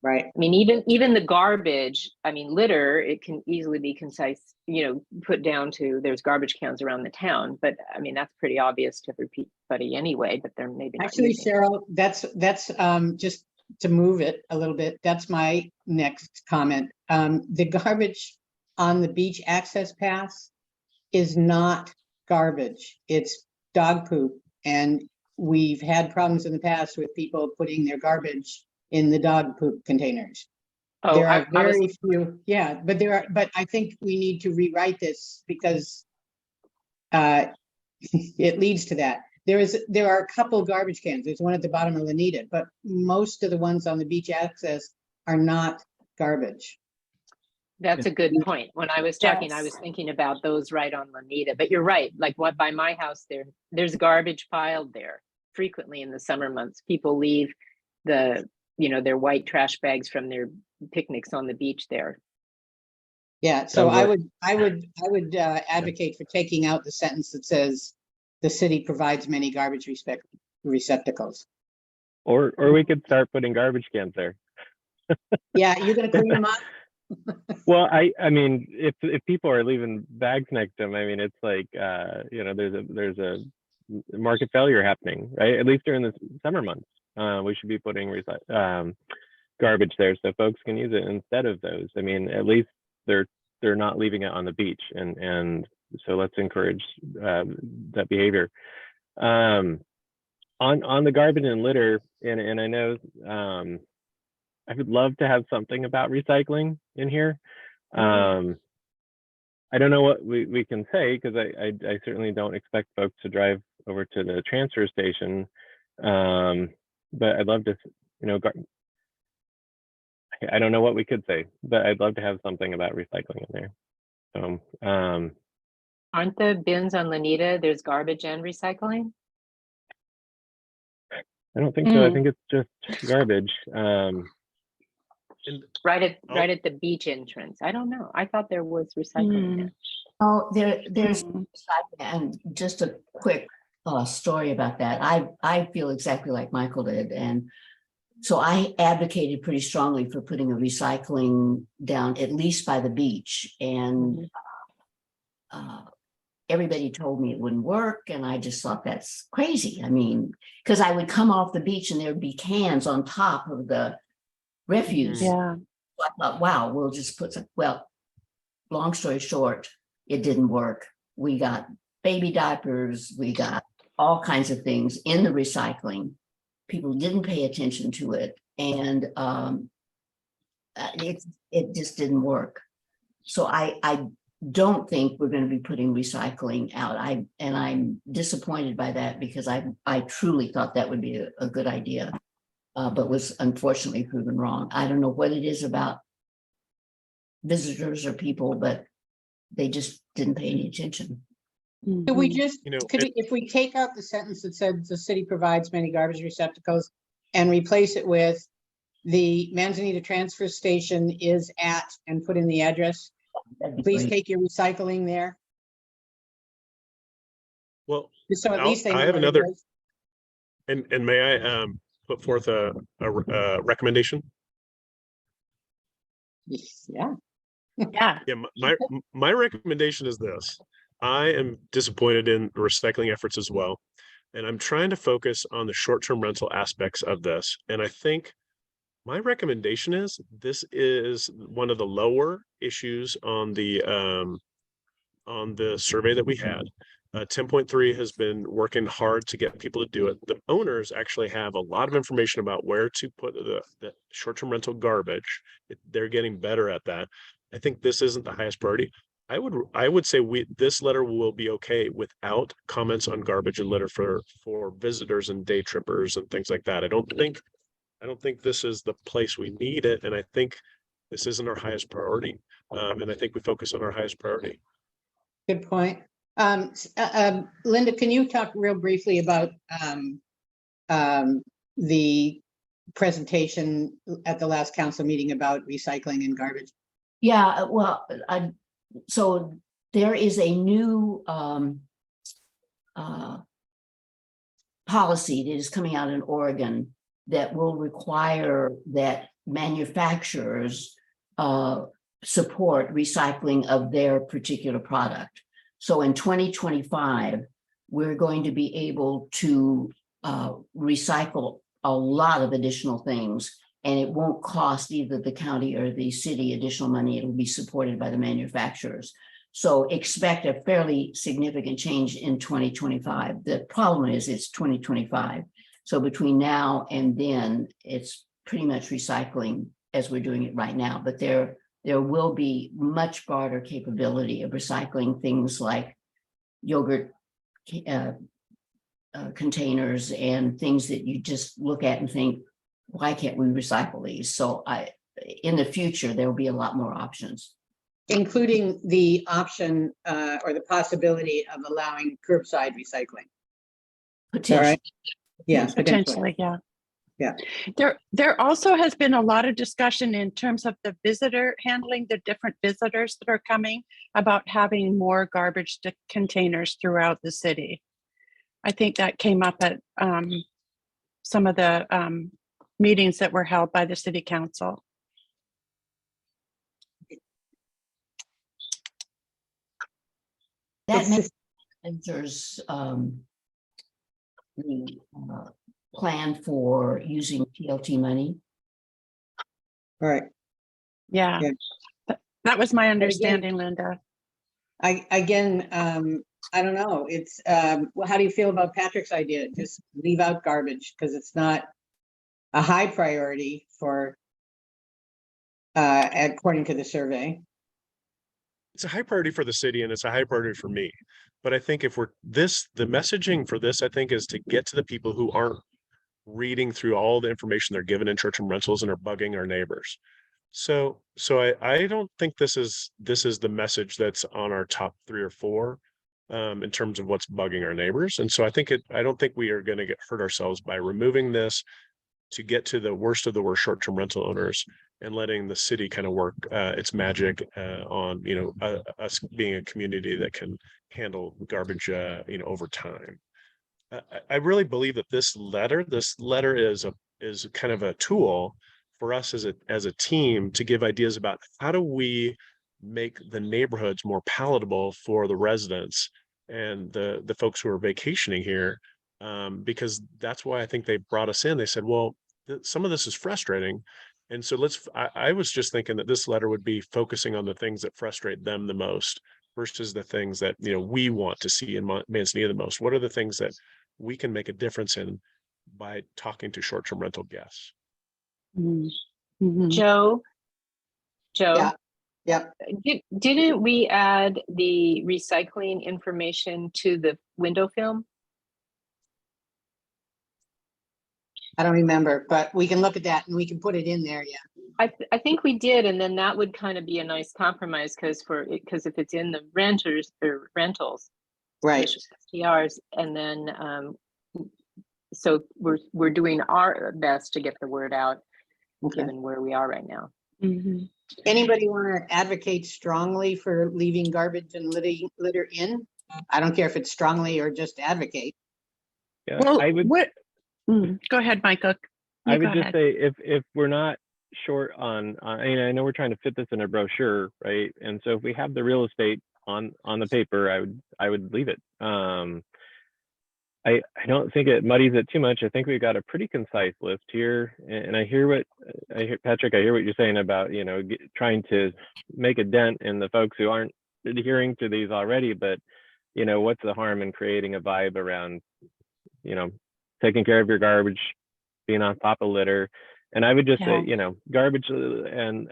Right. I mean, even the garbage, litter, it can easily be concise, put down to there's garbage cans around the town. But that's pretty obvious to everybody anyway, but they're maybe not Actually, using it. Cheryl, that's just to move it a little bit. That's my next comment. The garbage on the beach access paths is not garbage. It's dog poop. And we've had problems in the past with people putting their garbage in the dog poop containers. Oh, There I are was, very few, yeah, but I think we need to rewrite this because it leads to that. There are a couple garbage cans. There's one at the bottom of Lanita, but most of the ones on the beach access are not garbage. that's a good point. When I was talking, I was Yes. thinking about those right on Lanita, but you're right. Like what by my house there's garbage piled there frequently in the summer months. People leave their white trash bags from their picnics on the beach there. Yeah, so Sounds I would advocate for taking out the sentence that says the city provides many garbage receptacles. Or we could start putting garbage cans there. Yeah, you're gonna clean them up? Well, I mean, if people are leaving bags next to them, I mean, it's like there's a market failure happening, right? At least during the summer months, we should be putting garbage there so folks can use it instead of those. I mean, at least they're not leaving it on the beach, and so let's encourage that behavior. On the garbage and litter, and I know I would love to have something about recycling in here. I don't know what we can say because I certainly don't expect folks to drive over to the transfer station. But I'd love to, I don't know what we could say, but I'd love to have something about recycling in there. So, Aren't the bins on Lanita, there's garbage and recycling? I don't think so. I think it's just garbage. And Right at the beach entrance. I don't know. I thought there was recycling there. Oh, there's, Hmm. and just a quick story about that. I feel exactly like Michael did. And so I advocated pretty strongly for putting a recycling down at least by the beach. And everybody told me it wouldn't work. And I just thought that's crazy. I mean, because I would come off the beach and there'd be cans on top of the refuse. Yeah. I thought, wow, we'll just put some, well, long story short, it didn't work. We got baby diapers, we got all kinds of things in the recycling. People didn't pay attention to it, and it just didn't work. So I don't think we're going to be putting recycling out. I'm disappointed by that because I truly thought that would be a good idea, but was unfortunately proven wrong. I don't know what it is about visitors or people, but they just didn't pay any attention. Could we just, You know, if we take out the sentence that said the city provides many garbage receptacles and replace it with the Manzanita transfer station is at, and put in the address, That'd be please great. take your recycling there. well, Just so at least they I know have what it another, is. and may I put forth a recommendation? Yeah. Yeah. Yeah, my recommendation is this. I am disappointed in recycling efforts as well. And I'm trying to focus on the short-term rental aspects of this. And I think my recommendation is this is one of the lower issues on the survey that we had. 10.3 has been working hard to get people to do it. The owners actually have a lot of information about where to put the short-term rental garbage. They're getting better at that. I think this isn't the highest priority. I would say this letter will be okay without comments on garbage and litter for visitors and day trippers and things like that. I don't think this is the place we need it, and I think this isn't our highest priority. And I think we focus on our highest priority. Good point. Linda, can you talk real briefly about the presentation at the last council meeting about recycling and garbage? Yeah, well, so there is a new policy that is coming out in Oregon that will require that manufacturers support recycling of their particular product. So in 2025, we're going to be able to recycle a lot of additional things. And it won't cost either the county or the city additional money. It'll be supported by the manufacturers. So expect a fairly significant change in 2025. The problem is it's 2025. So between now and then, it's pretty much recycling as we're doing it right now. But there will be much broader capability of recycling things like yogurt containers and things that you just look at and think, why can't we recycle these? So in the future, there will be a lot more options. Including the option or the possibility of allowing curbside recycling. Potentially. Yeah, Potentially, yeah. Yeah. There also has been a lot of discussion in terms of the visitor handling, the different visitors that are coming, about having more garbage containers throughout the city. I think that came up at some of the meetings that were held by the city council. That makes there's the plan for using TLT money. Right. Yeah. Yeah. That was my understanding, Linda. I don't know. It's well, how do you feel about Patrick's idea? Just leave out garbage because it's not a high priority for according to the survey. It's a high priority for the city and it's a high priority for me. But I think if the messaging for this, I think, is to get to the people who aren't reading through all the information they're given in short-term rentals and are bugging our neighbors. So I don't think this is the message that's on our top 3 or 4 in terms of what's bugging our neighbors. And so I don't think we are going to get hurt ourselves by removing this to get to the worst of the worst short-term rental owners and letting the city kind of work its magic on, us being a community that can handle garbage, over time. I really believe that this letter is kind of a tool for us as a team to give ideas about how do we make the neighborhoods more palatable for the residents and the folks who are vacationing here, because that's why I think they brought us in. They said, well, some of this is frustrating. And so I was just thinking that this letter would be focusing on the things that frustrate them the most versus the things that, we want to see in Manzanita the most. What are the things that we can make a difference in by talking to short-term rental guests? Mm-hmm. Joe, Yeah. Yep. didn't we add the recycling information to the window film? I don't remember, but we can look at that and we can put it in there. Yeah. I think we did, and then that would kind of be a nice compromise because if it's in the rentals, Right. STRs, and then so we're doing our best to get the word out, Okay. given where we are right now. Mm-hmm. Anybody want to advocate strongly for leaving garbage and litter in? I don't care if it's strongly or just advocate. Yeah, Well, I would. Go ahead, Michael. I You would go just ahead. say if we're not short on, I know we're trying to fit this in a brochure, right? And so if we have the real estate on the paper, I would leave it. I don't think it muddies it too much. I think we've got a pretty concise list here, and I hear Patrick. I hear what you're saying about trying to make a dent in the folks who aren't adhering to these already. But what's the harm in creating a vibe around taking care of your garbage, being on top of litter? And I would just say, garbage and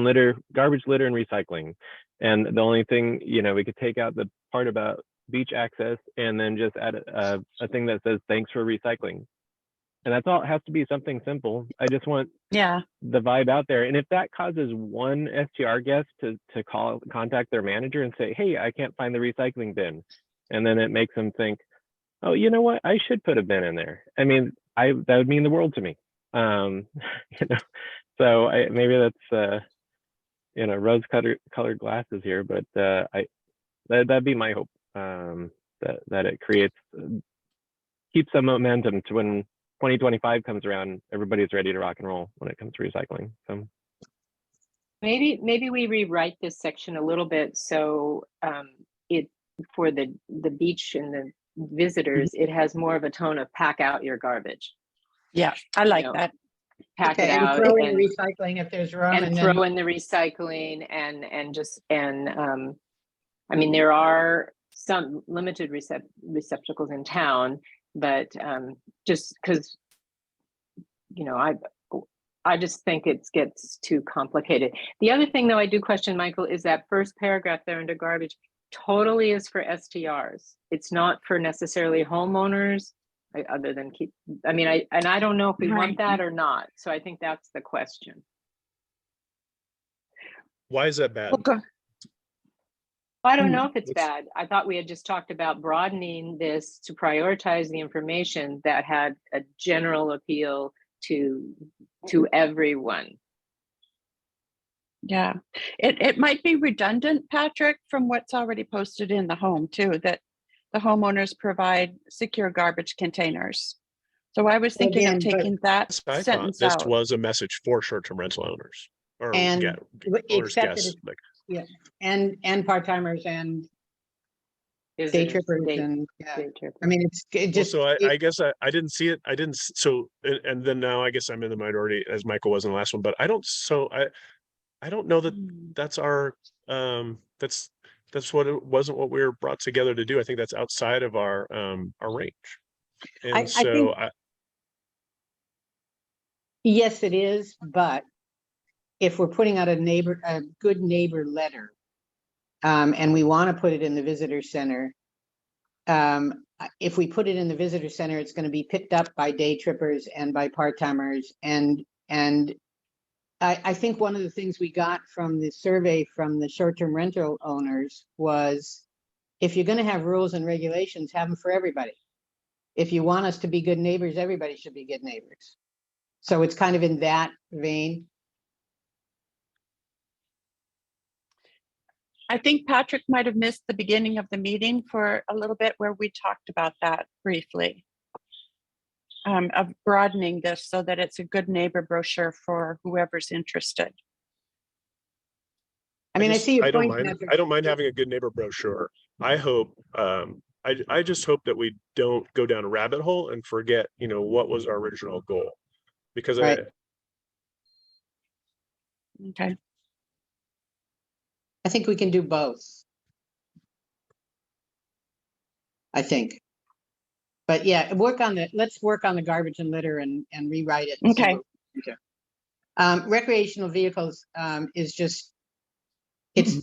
litter and recycling. And the only thing, we could take out the part about beach access and then just add a thing that says thanks for recycling. And that's all. It has to be something simple. I just want the vibe out there. And if that causes one STR guest to contact their manager and say, hey, I can't find the recycling bin, and then it makes them think, oh, you know what, I should put a bin in there. I mean, that would mean the world to me. So maybe that's rose colored glasses here, but that'd be my hope, that it keeps some momentum to when 2025 comes around, everybody's ready to rock and roll when it comes to recycling. So Maybe we rewrite this section a little bit so it for the beach and the visitors, it has more of a tone of pack out your garbage. Yeah, I like that. pack it Okay, and out throw in and, recycling if there's room, and and throw then, in the recycling I mean, there are some limited receptacles in town, but just because, you know, I just think it gets too complicated. The other thing though I do question, Michael, is that first paragraph there under garbage totally is for STRs. It's not for necessarily homeowners, other than I don't know if we want Right. that or not. So I think that's the question. Why is that bad? Well, go- I don't know if it's What's- bad. I thought we had just talked about broadening this to prioritize the information that had a general appeal to everyone. Yeah, it might be redundant, Patrick, from what's already posted in the home too, that the homeowners provide secure garbage containers. So I was thinking Again, of but- taking that I thought sentence this out. was a message for short-term rental owners. Or And owners, except that guests, it's- like, and part-timers and day Visitors, trippers and, day trippers. I mean, it well, just. so it- I guess I didn't see it. I didn't, so, and then now I guess I'm in the minority as Michael was in the last one, but I don't know that Hmm. that's our, that's what, it wasn't what we were brought together to do. I think that's outside of our range. I And think- so Yes, it is, but if we're putting out a good neighbor letter, and we want to put it in the visitor center, if we put it in the visitor center, it's going to be picked up by day trippers and by part-timers, and I think one of the things we got from the survey from the short-term rental owners was, if you're going to have rules and regulations, have them for everybody. If you want us to be good neighbors, everybody should be good neighbors. So it's kind of in that vein. I think Patrick might have missed the beginning of the meeting for a little bit where we talked about that briefly. Of broadening this so that it's a good neighbor brochure for whoever's interested. I mean, I just- see your I don't point, mind, Patrick. I don't mind having a good neighbor brochure. I hope, I just hope that we don't go down a rabbit hole and forget, what was our original goal. Because Right. Okay. I think we can do both. I think. But yeah, let's work on the garbage and litter and rewrite it. and see Okay. what we can do. Recreational vehicles, is just, it's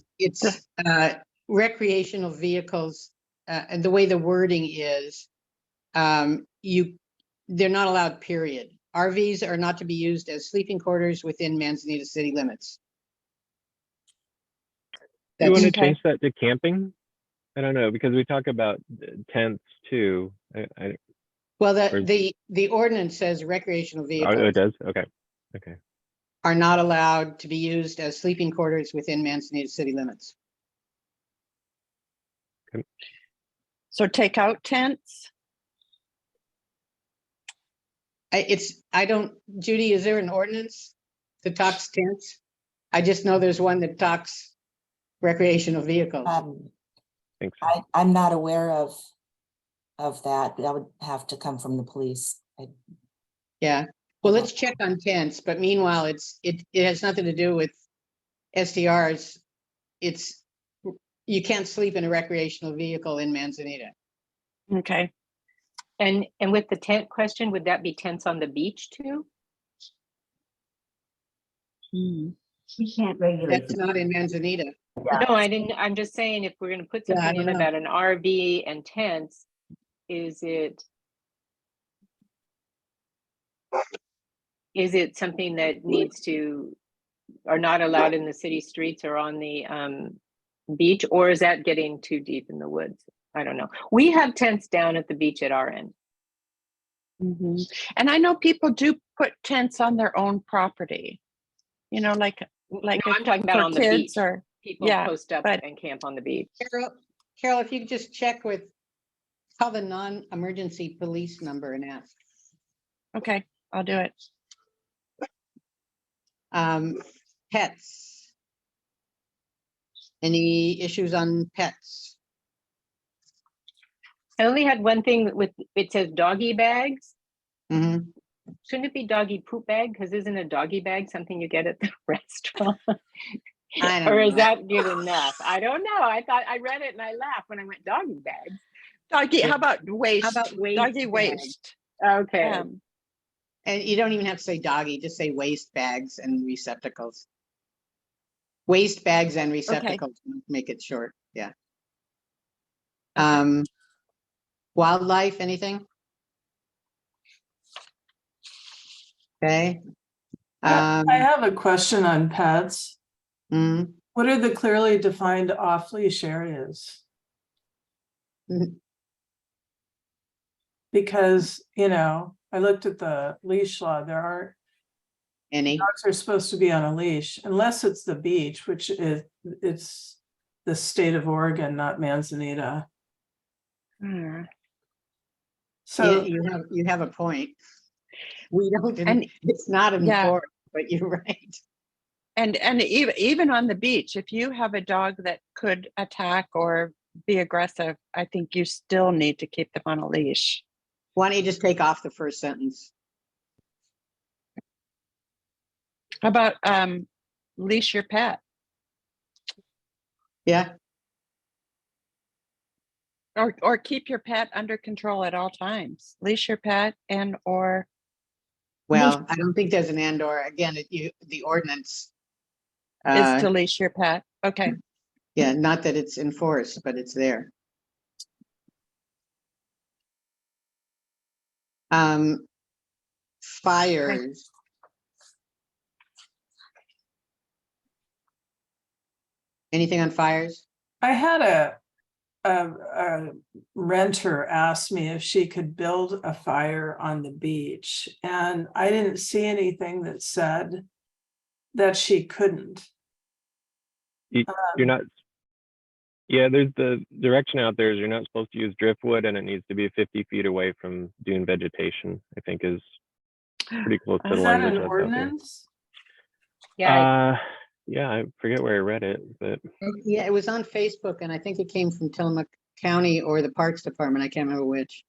recreational vehicles, and the way the wording is, they're not allowed, period. RVs are not to be used as sleeping quarters within Manzanita city limits. Do you want to Okay. change that to camping? I don't know, because we talk about tents too. Well, Or- the ordinance says recreational Oh, vehicles it does? Okay. Okay. are not allowed to be used as sleeping quarters within Manzanita city limits. So take out tents. Judy, is there an ordinance that talks tents? I just know there's one that talks recreational vehicles. Thanks. So. I'm not aware of that. That would have to come from the police. Yeah, well, let's check on tents, but meanwhile, it has nothing to do with STRs. You can't sleep in a recreational vehicle in Manzanita. Okay. And with the tent question, would that be tents on the beach too? Hmm. We can't regulate. That's not in Manzanita. No, I didn't. I'm just saying, if we're going to put Yeah, I something in don't know. about an RV and tents, is it something that needs to, are not allowed in the city streets or on the beach, or is that getting too deep in the woods? I don't know. We have tents down at the beach at our end. Mhm. And I know people do put tents on their own property. Like No, if I'm talking about for on the kids beach. or People yeah, post up but- and camp on the beach. Carol, if you could just check with, call the non-emergency police number and ask. okay, I'll do it. Pets. Any issues on pets? I only had one thing with, it says doggy bags. Mhm. shouldn't it be doggy poop bag? Because isn't a doggy bag something you get at the restaurant? I don't Or is know. that good enough? I don't know. I thought I read it and I laughed when I went doggy bags. Doggy, Yeah. how about waste? about waste Doggy bag? waste. Okay. And you don't even have to say doggy, just say waste bags and receptacles. Waste bags and receptacles, make it short, yeah. Wildlife, anything? Okay. I have a question on pets. Mm, What are the clearly defined off-leash areas? Mhm. Because, you know, I looked at the leash law, there aren't, any, dogs are supposed to be on a leash unless it's the beach, which is, it's the state of Oregon, not Manzanita. Hmm. So, you have a point. We don't, And- it's not yeah. enforced, but you're right. And even on the beach, if you have a dog that could attack or be aggressive, I think you still need to keep them on a leash. Why don't you just take off the first sentence? How about leash your pet Yeah, or keep your pet under control at all times. Leash your pet and or well, I don't think there's an and or, again, the ordinance. is to leash your pet. Okay. Yeah, not that it's enforced, but it's there. Fires. Anything on fires? I had a renter ask me if she could build a fire on the beach, and I didn't see anything that said that she couldn't. You're not, yeah, there's the direction out there is you're not supposed to use driftwood and it needs to be 50 feet away from dune vegetation, I think is pretty close to the Is that language an that's out there. ordinance? Yeah. Yeah, I forget where I read it, but Yeah, it was on Facebook and I think it came from Tillamook County or the Parks Department. I can't remember which.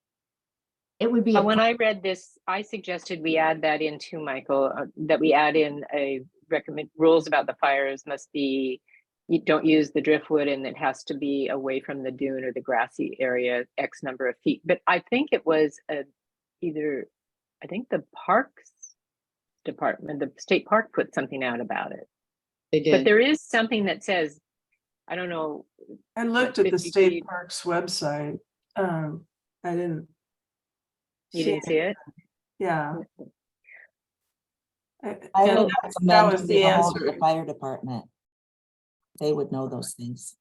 It would be, a When I read this, I suggested we add that in too, Michael, that we add in a recommend rules about the fires must be, you don't use the driftwood and it has to be away from the dune or the grassy area, X number of feet. But I think it was I think the Parks Department, the state park put something out about it. They But did. there is something that says, I don't know. I looked What, at the 50 state feet? parks website. I didn't. You didn't see it? Yeah. I And would that recommend was to the get a hold of answer. the fire department. They would know those things.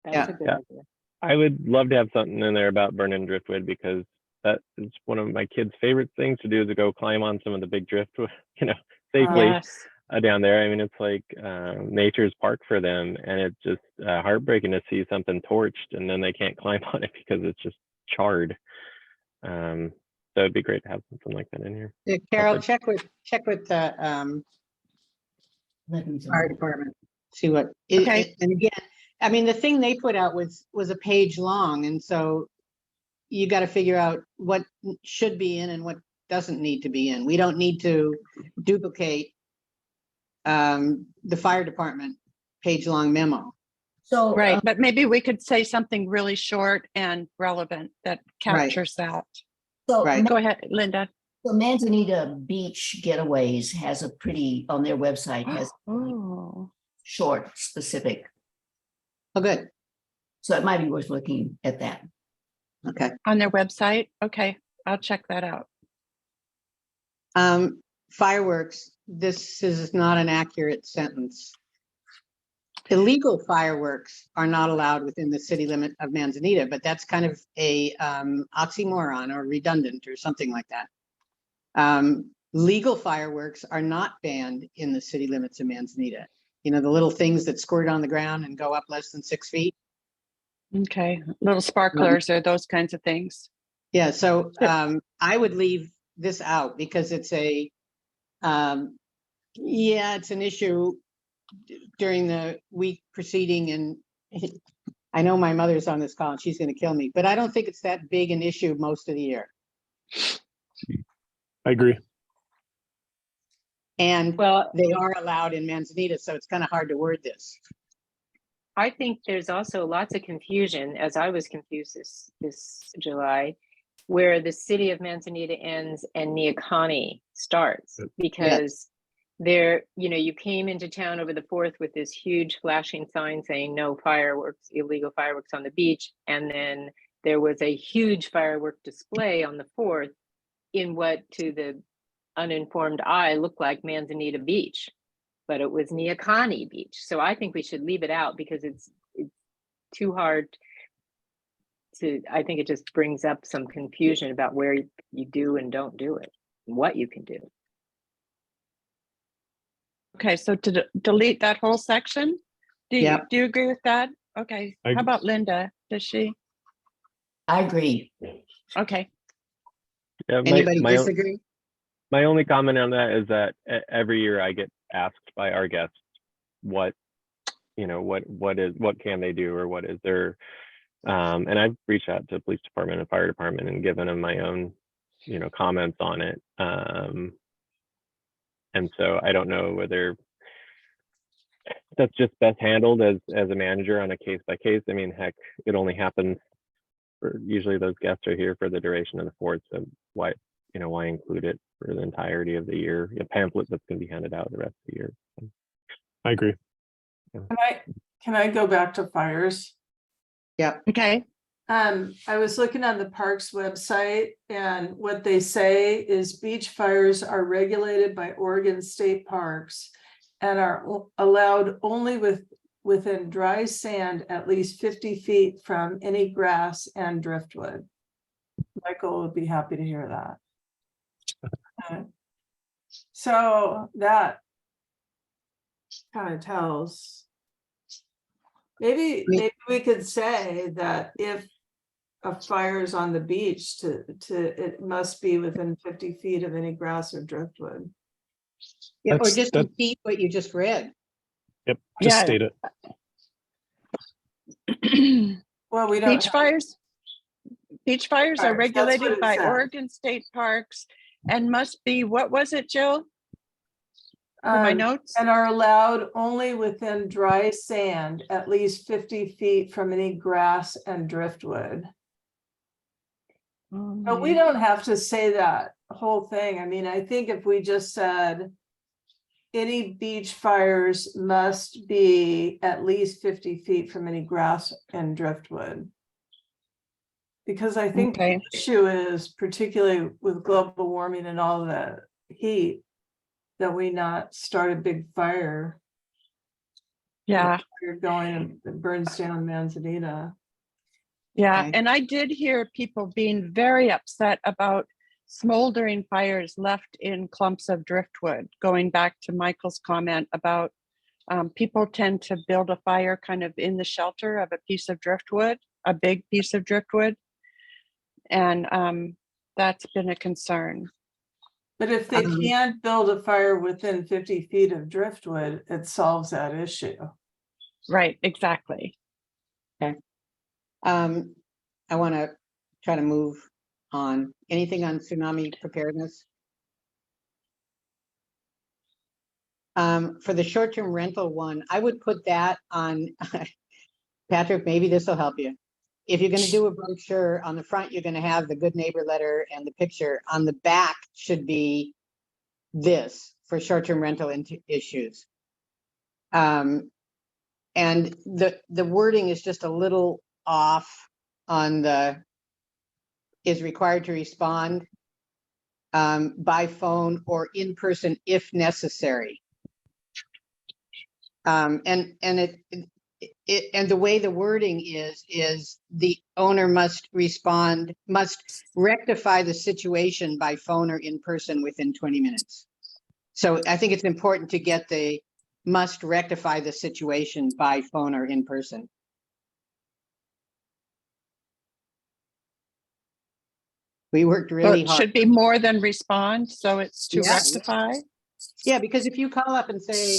That's Yeah. a good Yeah. idea. I would love to have something in there about burning driftwood because that is one of my kids' favorite things to do is to go climb on some of the big driftwood, safely Yes. down there. I mean, it's like nature's park for them, and it's just heartbreaking to see something torched and then they can't climb on it because it's just charred. So it'd be great to have something like that in here. Yeah, Carol, Perfect. check with the fire department. See what, Okay. and again, I mean, the thing they put out was a page long, and so you got to figure out what should be in and what doesn't need to be in. We don't need to duplicate the fire department page-long memo. so. Right. But maybe we could say something really short and relevant that captures that. So, Right. Go ahead, Linda. so Manzanita Beach Getaways has a pretty, on their website, has Oh, short, specific. Oh, good. So it might be worth looking at that. Okay. on their website. Okay, I'll check that out. Fireworks, this is not an accurate sentence. Illegal fireworks are not allowed within the city limit of Manzanita, but that's kind of a oxymoron or redundant or something like that. Legal fireworks are not banned in the city limits of Manzanita. You know, the little things that squirt on the ground and go up less than 6 feet. Okay, little sparklers or those kinds of things. Yeah, so I would leave this out because it's a, it's an issue during the week preceding, and I know my mother's on this call and she's going to kill me, but I don't think it's that big an issue most of the year. I agree. And Well, they are allowed in Manzanita, so it's kind of hard to word this. I think there's also lots of confusion, as I was confused this July, where the city of Manzanita ends and Neocani starts, because there, you came into town over the 4th with this huge flashing sign saying no fireworks, illegal fireworks on the beach. And then there was a huge firework display on the 4th in what to the uninformed eye looked like Manzanita Beach, but it was Neocani Beach. So I think we should leave it out because it's too hard to, I think it just brings up some confusion about where you do and don't do it, and what you can do. Okay, so to delete that whole section? Do you, Yep. do you agree with that? Okay, I- how about Linda? Does she? I agree. Okay, Yeah, Anybody my disagree? only comment on that is that every year I get asked by our guests what can they do, or what is their and I've reached out to the police department and fire department and given them my own comments on it, and so I don't know whether that's just best handled as a manager on a case by case. I mean, heck, it only happens usually those guests are here for the duration of the 4th, so why include it for the entirety of the year? A pamphlet that's going to be handed out the rest of the year. I agree. Can I go back to fires? okay, I was looking on the parks website, and what they say is beach fires are regulated by Oregon State Parks and are allowed only within dry sand at least 50 feet from any grass and driftwood. Michael would be happy to hear that. So that kind of tells. Maybe we could say that if a fire is on the beach, it must be within 50 feet of any grass or driftwood. Yeah, or That's- just that- repeat what you just read. Yep, just Yeah. state it. Well, we don't. beach fires. Beach fires are Fires, that's what regulated it by says. Oregon State Parks and must be, what was it, Jill? For my notes? And are allowed only within dry sand, at least 50 feet from any grass and driftwood. But we don't have to say that whole thing. I mean, I think if we just said any beach fires must be at least 50 feet from any grass and driftwood. Because I think the Okay. issue is, particularly with global warming and all the heat, that we not start a big fire. Yeah. You're going and it burns down Manzanita. Yeah, Okay. and I did hear people being very upset about smoldering fires left in clumps of driftwood, going back to Michael's comment about people tend to build a fire kind of in the shelter of a piece of driftwood, a big piece of driftwood. And that's been a concern. But if they can't build a fire within 50 feet of driftwood, it solves that issue. Right, exactly. I want to try to move on. Anything on tsunami preparedness? For the short-term rental one, I would put that on, Patrick, maybe this will help you. If you're going to do a brochure, on the front, you're going to have the good neighbor letter and the picture. On the back should be this for short-term rental issues. And the wording is just a little off on the is required to respond by phone or in person if necessary. And the way the wording is the owner must rectify the situation by phone or in person within 20 minutes. So I think it's important to get the must rectify the situation by phone or in person. We worked So really it hard. should be more than respond, so it's to Yeah. rectify. Yeah, because if you call up and say,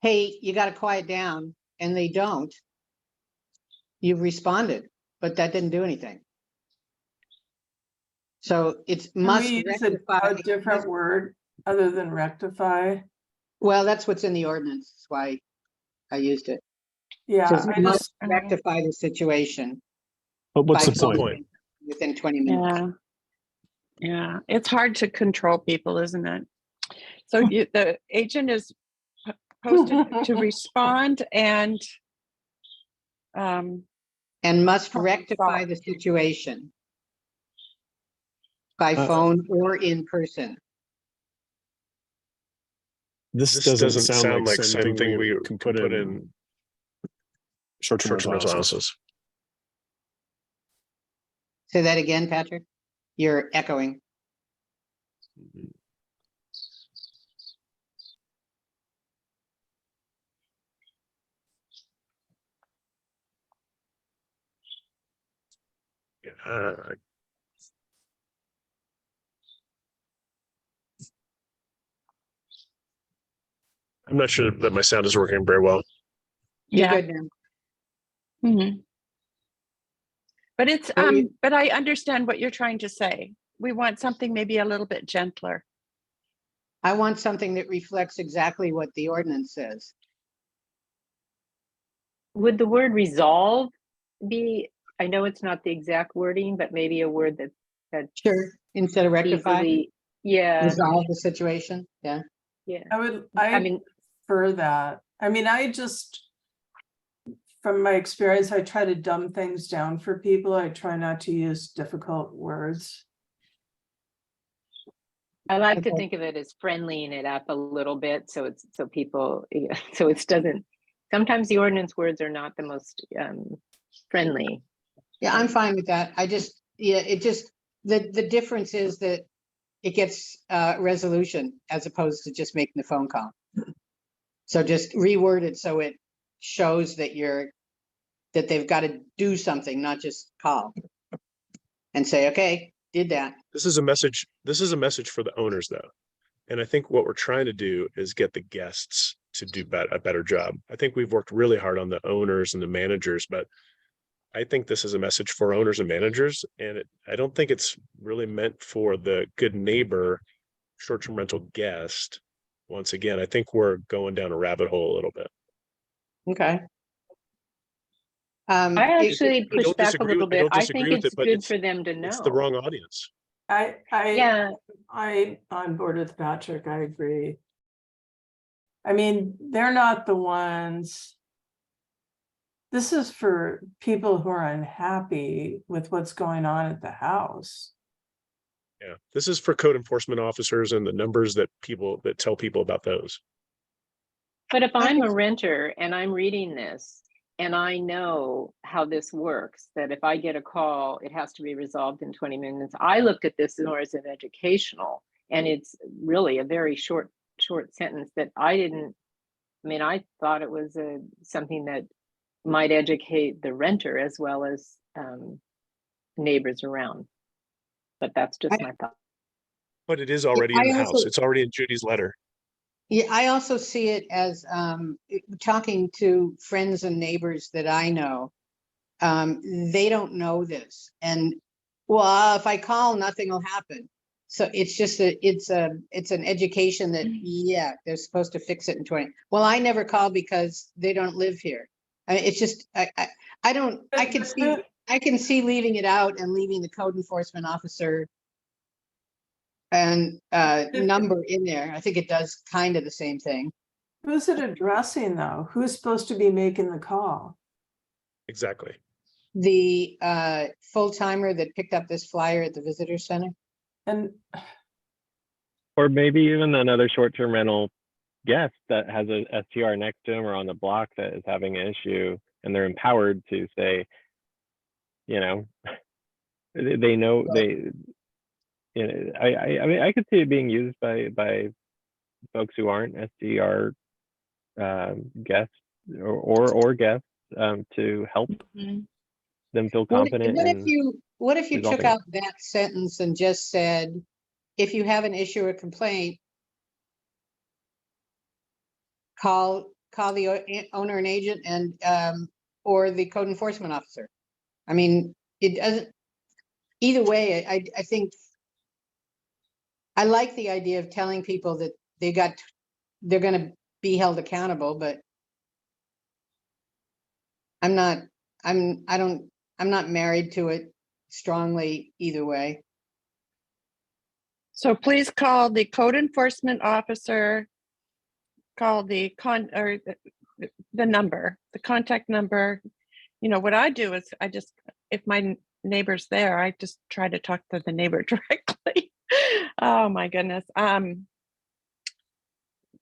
hey, you got to quiet down, and they don't, you've responded, but that didn't do anything. So it's Can must we use rectify. a different word? other than rectify? Well, that's what's in the ordinance. That's why I used it. Yeah, Says I must just, rectify the situation But what's by the phone point? within 20 minutes. Yeah. Yeah, it's hard to control people, isn't it? So the agent is posted to respond and And must Problem rectify solved. the situation by Uh, phone or in person. This doesn't sound like something we can put in short-term rental houses. Say that again, Patrick. You're echoing. I'm not sure that my sound is working very well. You're yeah. good now. Mhm. But it's So you- but I understand what you're trying to say. We want something maybe a little bit gentler. I want something that reflects exactly what the ordinance says. Would the word resolve be, I know it's not the exact wording, but maybe a word that Sure. Instead of rectify, easily, yeah, resolve the situation. Yeah. yeah. I mean, prefer that. I mean, I just, from my experience, I try to dumb things down for people. I try not to use difficult words. I like to Okay. think of it as friendlying it up a little bit, so it's, so people, so it doesn't, sometimes the ordinance words are not the most friendly. Yeah, I'm fine with that. I just, yeah, it just, the difference is that it gets resolution as opposed to just making the phone call. So just reword it so it shows that that they've got to do something, not just call. And say, okay, did that. This is a message for the owners though. And I think what we're trying to do is get the guests to do a better job. I think we've worked really hard on the owners and the managers, but I think this is a message for owners and managers. And I don't think it's really meant for the good neighbor short-term rental guest. Once again, I think we're going down a rabbit hole a little bit. Okay. I actually I push don't back a disagree little with- I bit. don't I disagree think with it's it, but good for them to know. It's the wrong audience. Yeah, I on board with Patrick, I agree. I mean, they're not the ones. This is for people who are unhappy with what's going on at the house. Yeah, this is for code enforcement officers and the numbers that tell people about those. but if I'm a renter and I'm reading this and I know how this works, that if I get a call, it has to be resolved in 20 minutes. I looked at this more as an educational, and it's really a very short sentence that I didn't, I mean, I thought it was something that might educate the renter as well as neighbors around. But that's just my thought. But it is already in the house. It's already in Judy's letter. Yeah, I also see it as talking to friends and neighbors that I know. They don't know this, and well, if I call, nothing will happen. So it's just it's an education that yeah, they're supposed to fix it in 20. Well, I never call because they don't live here. I mean, it's just I don't. I can see leaving it out and leaving the code enforcement officer and number in there. I think it does kind of the same thing. Who's it addressing though? Who's supposed to be making the call? Exactly. The full timer that picked up this flyer at the visitor center. And Or maybe even another short-term rental guest that has a STR next to them or on the block that is having an issue, and they're empowered to say, you know, they know they, you know, I mean, I could see it being used by folks who aren't STR guests or guests to help them feel confident. What if you took resolving it. out that sentence and just said, if you have an issue or complaint, call the owner and agent and or the code enforcement officer. I mean, it doesn't, either way, I think I like the idea of telling people that they're gonna be held accountable, but I'm not married to it strongly either way. So please call the code enforcement officer, call the number, the contact number. You know, what I do is if my neighbor's there, I just try to talk to the neighbor directly. Oh my goodness.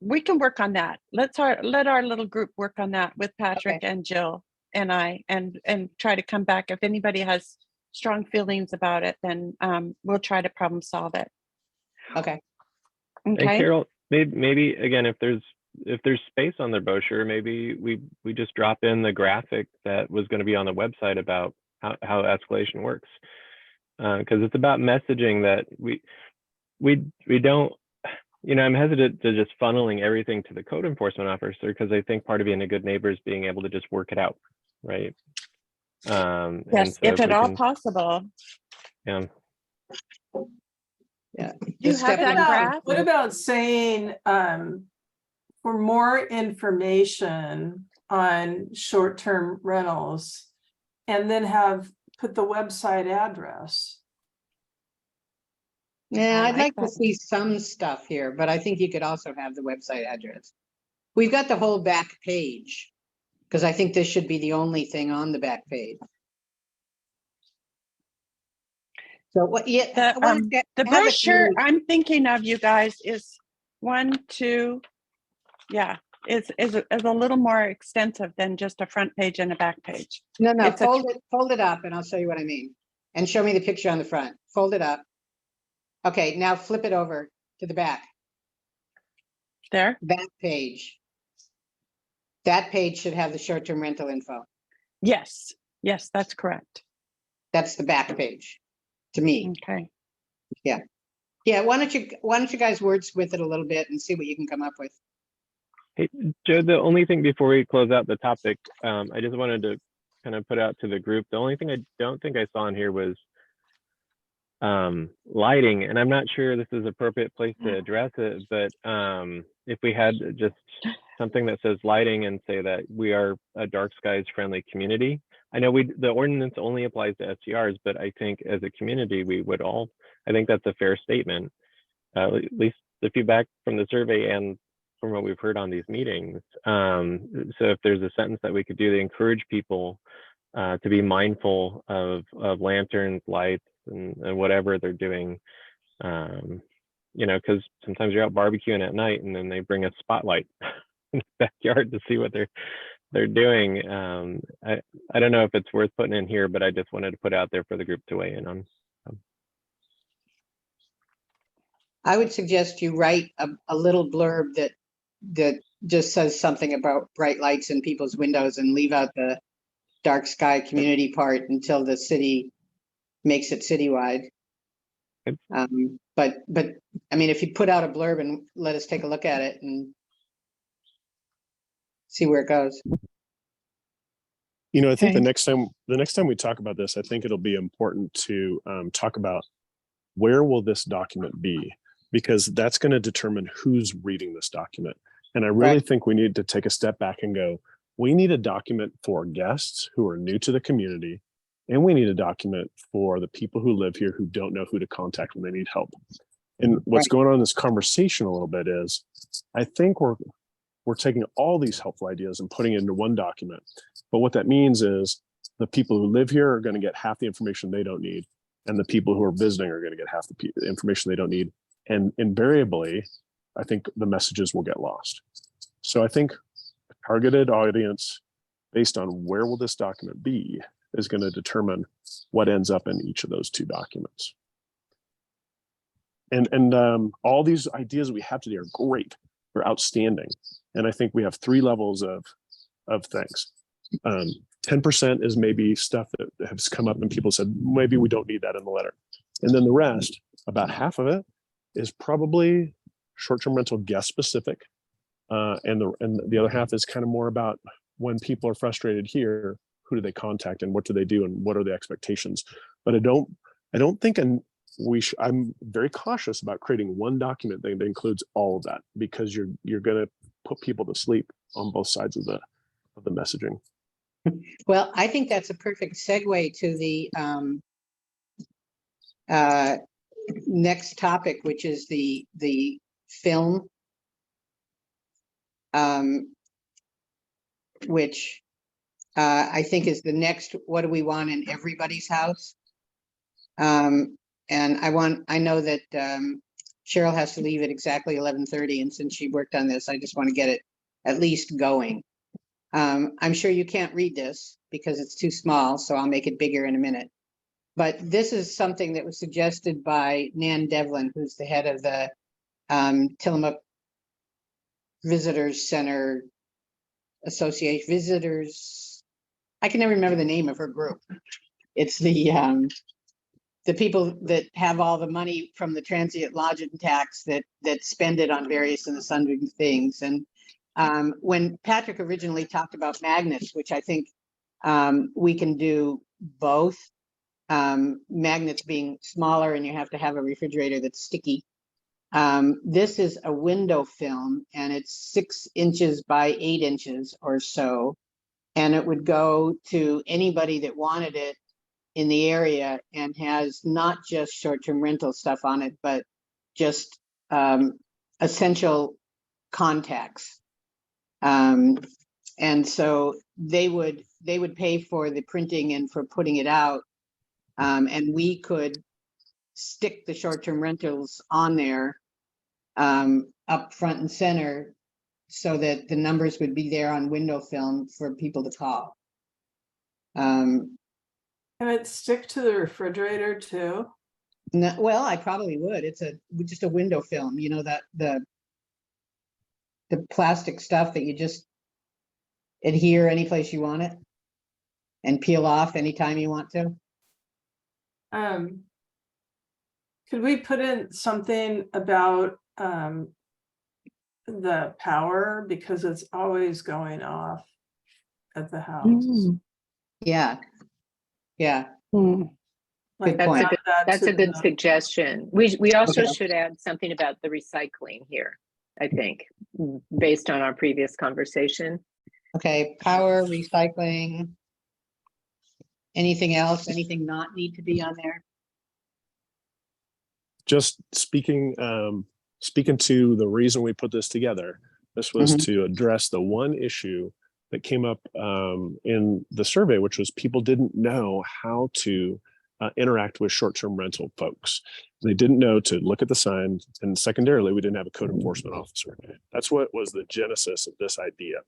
We can work on that. Let our little group work on that with Patrick and Jill and I, and try to come back. If anybody has strong feelings about it, then we'll try to problem solve it. Okay. And Okay. Carol, maybe again, if there's space on the brochure, maybe we just drop in the graphic that was going to be on the website about how escalation works, because it's about messaging that we don't. You know, I'm hesitant to just funneling everything to the code enforcement officer, because I think part of being a good neighbor is being able to just work it out, right? And Yes, so if at we all can- possible. Yeah. Yeah. Do you have that graph? What about saying, for more information on short-term rentals, and then put the website address? Yeah, I I'd like like to see some stuff here, but I think you could also have the website address. We've got the whole back page, because I think this should be the only thing on the back page. So what, yeah. I wanna The have a brochure community- I'm thinking of, you guys, is 1, 2, yeah, is a little more extensive than just a front page and a back page. No, it's a- fold it up and I'll show you what I mean. And show me the picture on the front. Fold it up. Okay, now flip it over to the back There. page. That page should have the short-term rental info. Yes, that's correct. That's the back page to me. Okay. Yeah, why don't you guys wordsmith it a little bit and see what you can come up with? Hey, Joe, the only thing before we close out the topic, I just wanted to kind of put out to the group. The only thing I don't think I saw in here was lighting, and I'm not sure this is appropriate place to address it, but if we had just something that says lighting and say that we are a dark skies friendly community. I know the ordinance only applies to STRs, but I think as a community we would all, I think that's a fair statement. At least the feedback from the survey and from what we've heard on these meetings. So if there's a sentence that we could do to encourage people to be mindful of lanterns, lights, and whatever they're doing, you know, because sometimes you're out barbecuing at night and then they bring a spotlight in the backyard to see what they're doing. I don't know if it's worth putting in here, but I just wanted to put out there for the group to weigh in on. I would suggest you write a little blurb that just says something about bright lights in people's windows and leave out the dark sky community part until the city makes it citywide. Yep. But I mean, if you put out a blurb and let us take a look at it and see where it goes. You know, I think Okay. the next time we talk about this, I think it'll be important to talk about where will this document be, because that's going to determine who's reading this document. And I really Right. think we need to take a step back and go, we need a document for guests who are new to the community, and we need a document for the people who live here who don't know who to contact when they need help. And what's Right. going on in this conversation a little bit is, I think we're taking all these helpful ideas and putting it into one document. But what that means is the people who live here are going to get half the information they don't need, and the people who are visiting are going to get half the information they don't need. And invariably, I think the messages will get lost. So I think a targeted audience based on where will this document be is going to determine what ends up in each of those two documents. And all these ideas we have today are great. They're outstanding. And I think we have 3 levels of things. 10% is maybe stuff that has come up and people said, maybe we don't need that in the letter. And then the rest, about half of it, is probably short-term rental guest specific. And the other half is kind of more about when people are frustrated here, who do they contact and what do they do and what are the expectations? But I don't think I'm very cautious about creating one document that includes all of that, because you're going to put people to sleep on both sides of the messaging. Well, I think that's a perfect segue to the next topic, which is the film. Which I think is the next, what do we want in everybody's house? And I know that Cheryl has to leave at exactly 11:30, and since she worked on this, I just want to get it at least going. I'm sure you can't read this because it's too small, so I'll make it bigger in a minute. But this is something that was suggested by Nan Devlin, who's the head of the Tillamook Visitors Center Association, Visitors, I can never remember the name of her group. It's the people that have all the money from the transient lodging tax that spend it on various and sundry things. And when Patrick originally talked about magnets, which I think we can do both, magnets being smaller and you have to have a refrigerator that's sticky. This is a window film, and it's 6 inches by 8 inches or so. And it would go to anybody that wanted it in the area, and has not just short-term rental stuff on it, but just essential contacts. And so they would pay for the printing and for putting it out. And we could stick the short-term rentals on there up front and center, so that the numbers would be there on window film for people to call. Can it stick to the refrigerator too? No, well, I probably would. It's just a window film, you know, that the plastic stuff that you just adhere any place you want it and peel off anytime you want to. Could we put in something about the power, because it's always going off at the house? Yeah. Yeah. Like, Good point. add that That's to a good the- suggestion. We also Okay. should add something about the recycling here, I think, based on our previous conversation. Okay, power, recycling. Anything else? Anything not need to be on there? Just speaking to the reason we put this together, this was to address the one issue that came up in the survey, which was people didn't know how to interact with short-term rental folks. They didn't know to look at the sign, and secondarily, we didn't have a code enforcement officer. That's what was the genesis of this idea.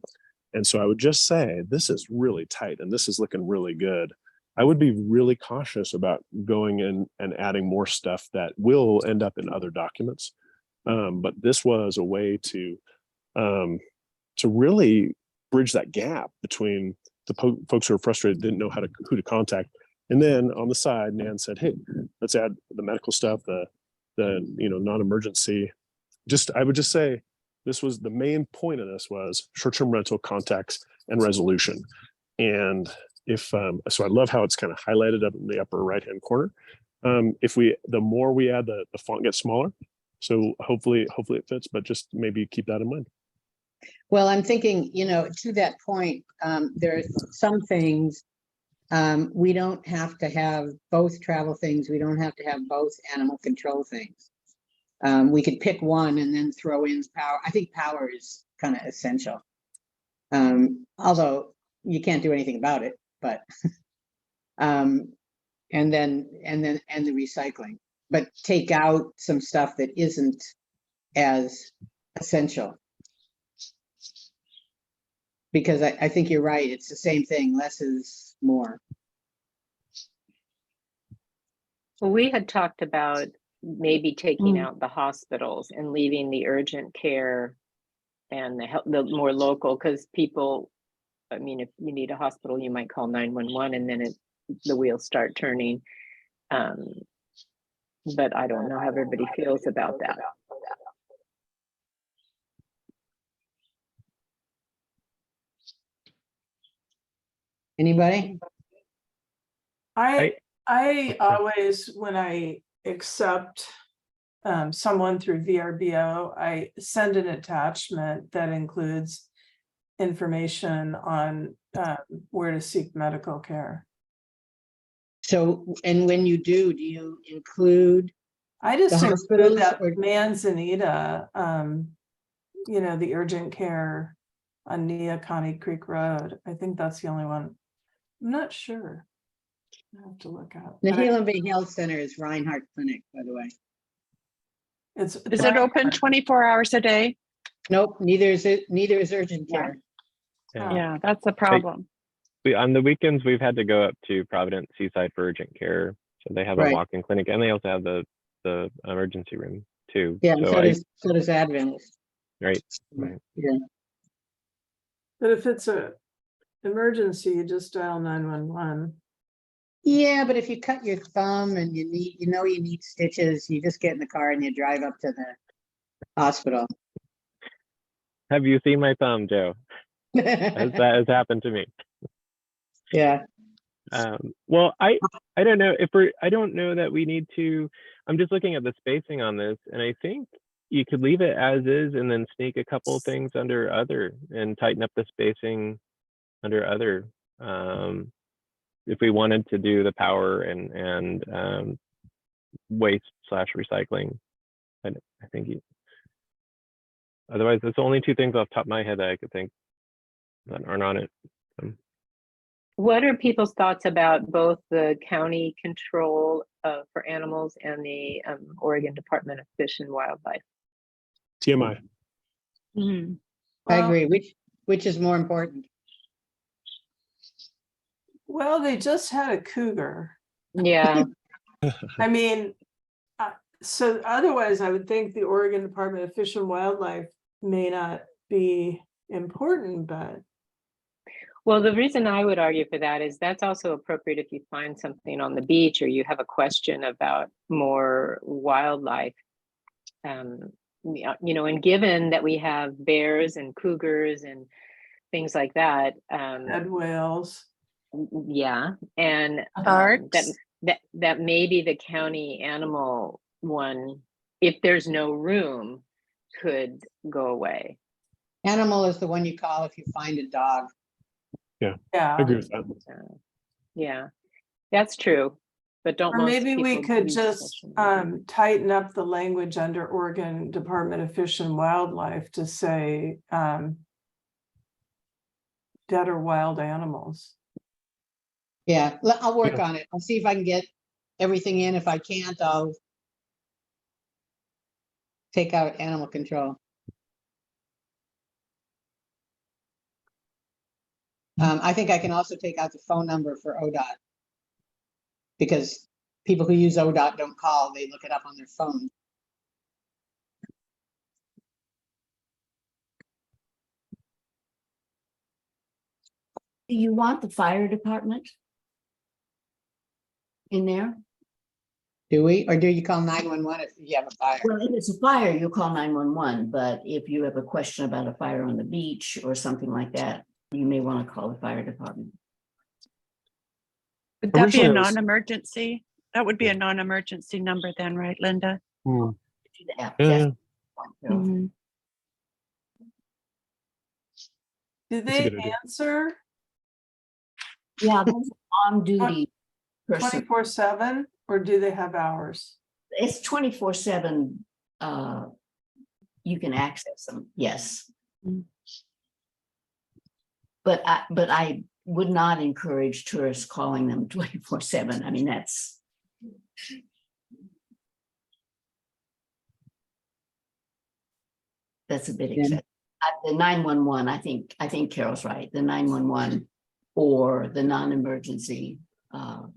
And so I would just say, this is really tight and this is looking really good. I would be really cautious about going in and adding more stuff that will end up in other documents. But this was a way to really bridge that gap between the folks who are frustrated, didn't know who to contact. And then on the side, Nan said, hey, let's add the medical stuff, the non-emergency. I would just say, this was the main point of this was short-term rental contacts and resolution. And so I love how it's kind of highlighted up in the upper right-hand corner. The more we add, the font gets smaller. So hopefully it fits, but just maybe keep that in mind. Well, I'm thinking, to that point, there's some things we don't have to have both travel things. We don't have to have both animal control things. We could pick one and then throw in power. I think power is kind of essential. Although you can't do anything about it, but and then the recycling, but take out some stuff that isn't as essential. Because I think you're right. It's the same thing. Less is more. Well, we had talked about maybe taking out the hospitals and leaving the urgent care and the more local, because people, I mean, if you need a hospital, you might call 911 and then the wheels start turning. But I don't know how everybody feels about that. Anybody? I always, when I accept someone through VRBO, I send an attachment that includes information on where to seek medical care. So, and when you do you include, I just The include hospitals that or- Manzanita, you know, the urgent care on Neocony Creek Road. I think that's the only one. I'm not sure. I have to look up. the but I- Healing Bay Health Center is Reinhardt Clinic, by the way. It's Is it open 24 hours a day? Nope, neither is urgent Yeah. care. Oh. Yeah, that's the problem. On the weekends, we've had to go up to Providence Seaside for urgent care. So they have a Right. walk-in clinic and they also have the emergency room too. Yeah, So so does Adventist. right. Right. Yeah, But if it's a emergency, you just dial 911. yeah, but if you cut your thumb and you need stitches, you just get in the car and you drive up to the hospital. Have you seen my thumb, Joe? As that has happened to me. Yeah, Well, I don't know if I don't know that we need to. I'm just looking at the spacing on this, and I think you could leave it as is and then sneak a couple things under other and tighten up the spacing under other. If we wanted to do the power and waste / recycling, I think otherwise there's only two things off the top of my head that I could think that aren't on it. What are people's thoughts about both the county control for animals and the Oregon Department of Fish and Wildlife? TMI. Mhm. I Well- agree. Which is more important? Well, they just had a cougar. Yeah, I mean, so otherwise I would think the Oregon Department of Fish and Wildlife may not be important, but well, the reason I would argue for that is that's also appropriate if you find something on the beach or you have a question about more wildlife. You know, and given that we have bears and cougars and things like that, red whales. yeah, and Sharks. that maybe the county animal one, if there's no room, could go away. Animal is the one you call if you find a dog. Yeah. I agree with that. Yeah, that's true, but don't Or most maybe we people could use just social media? tighten up the language under Oregon Department of Fish and Wildlife to say dead or wild animals. Yeah, I'll work on it. I'll see if I can get everything in. If I can't, I'll take out animal control. I think I can also take out the phone number for ODOT. Because people who use ODOT don't call, they look it up on their phone. Do you want the fire department in there? Do we, or do you call 911 if you have a fire? Well, if it's a fire, you call 911, but if you have a question about a fire on the beach or something like that, you may want to call the fire department. Would that be a Originally it was- non-emergency? That would be a non-emergency number then, right, Linda? Hmm. Do that. Yeah, Yes. yeah. Mhm. Do a they good idea. answer Yeah, that's on duty person. 24/7 or do they have hours? It's 24/7. You can access them, yes. Mm. But I would not encourage tourists calling them 24/7. I mean, that's. That's a bit Yeah. excessive. The 911, I think Carol's right, the 911 or the non-emergency. And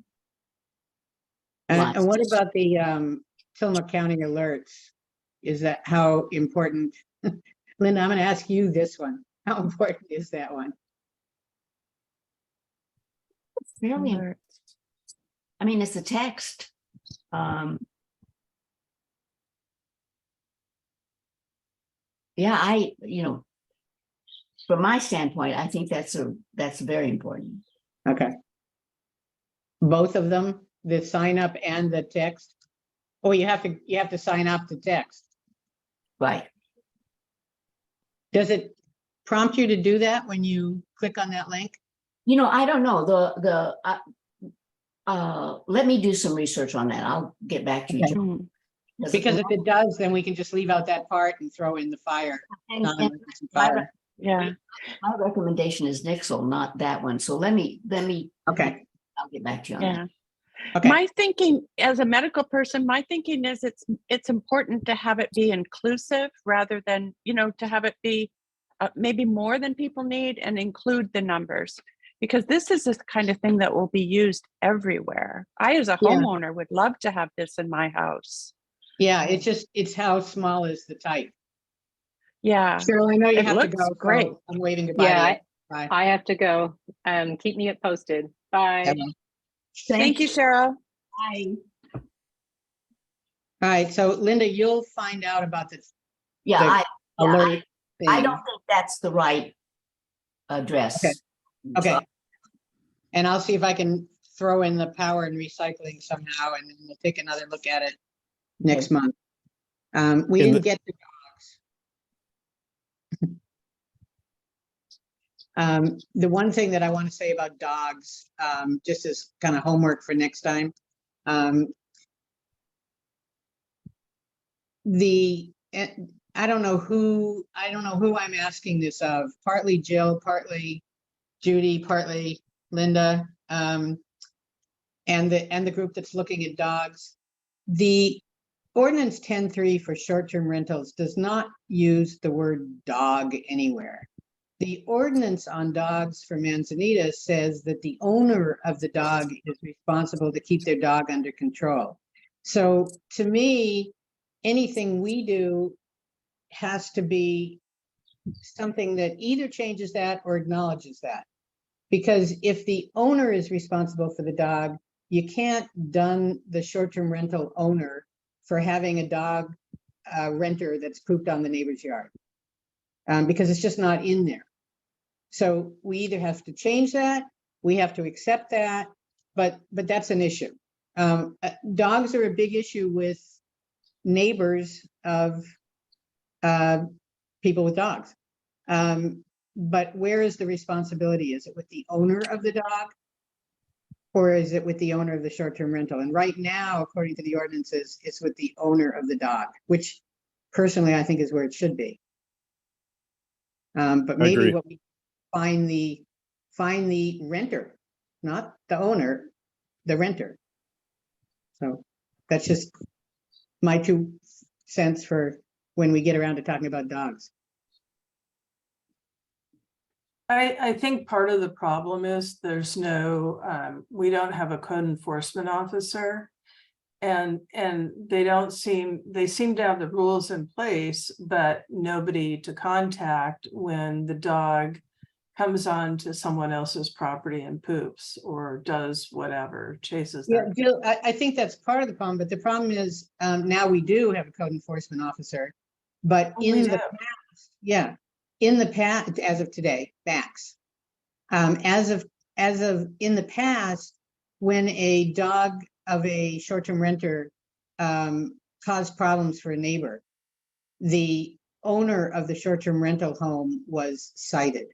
what about the Tillamook County alerts? Is that how important? Linda, I'm gonna ask you this one. How important is that one? Fairly, Alerts. I mean, it's a text. Yeah, from my standpoint, I think that's very important. Okay. Both of them, the sign up and the text? Or you have to sign up to text. Right. Does it prompt you to do that when you click on that link? You know, I don't know, let me do some research on that. I'll get back to you. Okay. Joe. Mm. Because if it does, then we can just leave out that part and throw in the fire. And- non-emergency my fire. Yeah, My recommendation is Nixle, not that one. So let me, Okay, I'll get back to you on that. yeah. okay, My thinking as a medical person, my thinking is it's important to have it be inclusive rather than, to have it be maybe more than people need and include the numbers. Because this is this kind of thing that will be used everywhere. I, as a Yeah. homeowner, would love to have this in my house. yeah, it's how small is the type. Yeah, Cheryl, I know you it have to looks go, so great. I'm waving goodbye to Yeah, you. Bye. I have to go. Keep me posted. Bye. Okay. Thank you, Cheryl. Bye. All right, so Linda, you'll find out about this Yeah, The I alert I thing. don't think that's the right address. Okay. So Okay. And I'll see if I can throw in the power and recycling somehow, and then we'll take another look at it next month. We In didn't get to dogs. The one thing that I want to say about dogs, just as kind of homework for next time. I don't know who I'm asking this of, partly Jill, partly Judy, partly Linda, and the group that's looking at dogs. The ordinance 10.3 for short-term rentals does not use the word dog anywhere. The ordinance on dogs for Manzanita says that the owner of the dog is responsible to keep their dog under control. So to me, anything we do has to be something that either changes that or acknowledges that. Because if the owner is responsible for the dog, you can't dun the short-term rental owner for having a dog renter that's pooped on the neighbor's yard. Because it's just not in there. So we either have to change that, we have to accept that, but that's an issue. Dogs are a big issue with neighbors of people with dogs. But where is the responsibility? Is it with the owner of the dog? Or is it with the owner of the short-term rental? And right now, according to the ordinances, it's with the owner of the dog, which personally I think is where it should be. But maybe agree. what we find the renter, not the owner, the renter. So that's just my 2 cents for when we get around to talking about dogs. I think part of the problem is there's no, we don't have a code enforcement officer. And they seem to have the rules in place, but nobody to contact when the dog comes on to someone else's property and poops or does whatever, chases Yeah, them. Jill, I think that's part of the problem, but the problem is now we do have a code enforcement officer. But Oh, we in the do. past, yeah, in the past, as of today, max. As of in the past, when a dog of a short-term renter caused problems for a neighbor, the owner of the short-term rental home was cited.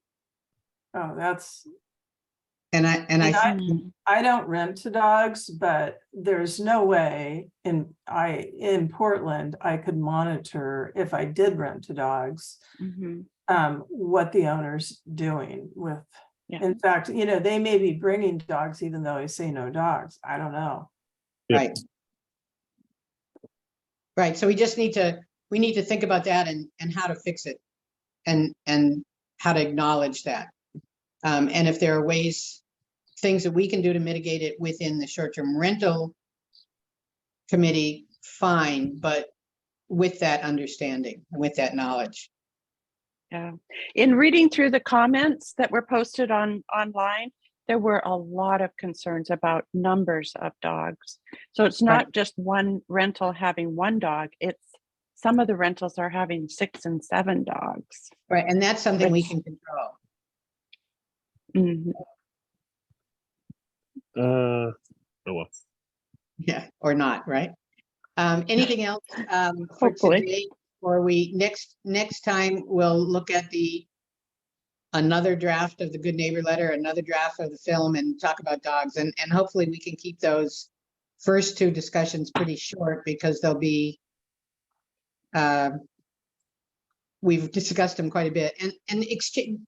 Oh, that's, And I I don't rent to dogs, but there's no way in Portland, I could monitor if I did rent to dogs, Mhm. what the owner's doing with. Yeah. In fact, they may be bringing dogs even though I say no dogs. I don't know. Yeah. Right. Right, so we need to think about that and how to fix it and how to acknowledge that. And if there are things that we can do to mitigate it within the short-term rental committee, fine, but with that understanding, with that knowledge. Yeah. In reading through the comments that were posted online, there were a lot of concerns about numbers of dogs. So it's not just one rental having one dog, it's some of the rentals are having 6 and 7 dogs. Right, and that's something we Which- can control. Mhm. Oh well. Yeah, or not, right? Anything else for Hopefully. today? Or next time, we'll look at another draft of the Good Neighbor letter, another draft of the film, and talk about dogs. And hopefully we can keep those first two discussions pretty short, because they'll be, we've discussed them quite a bit, and exchange,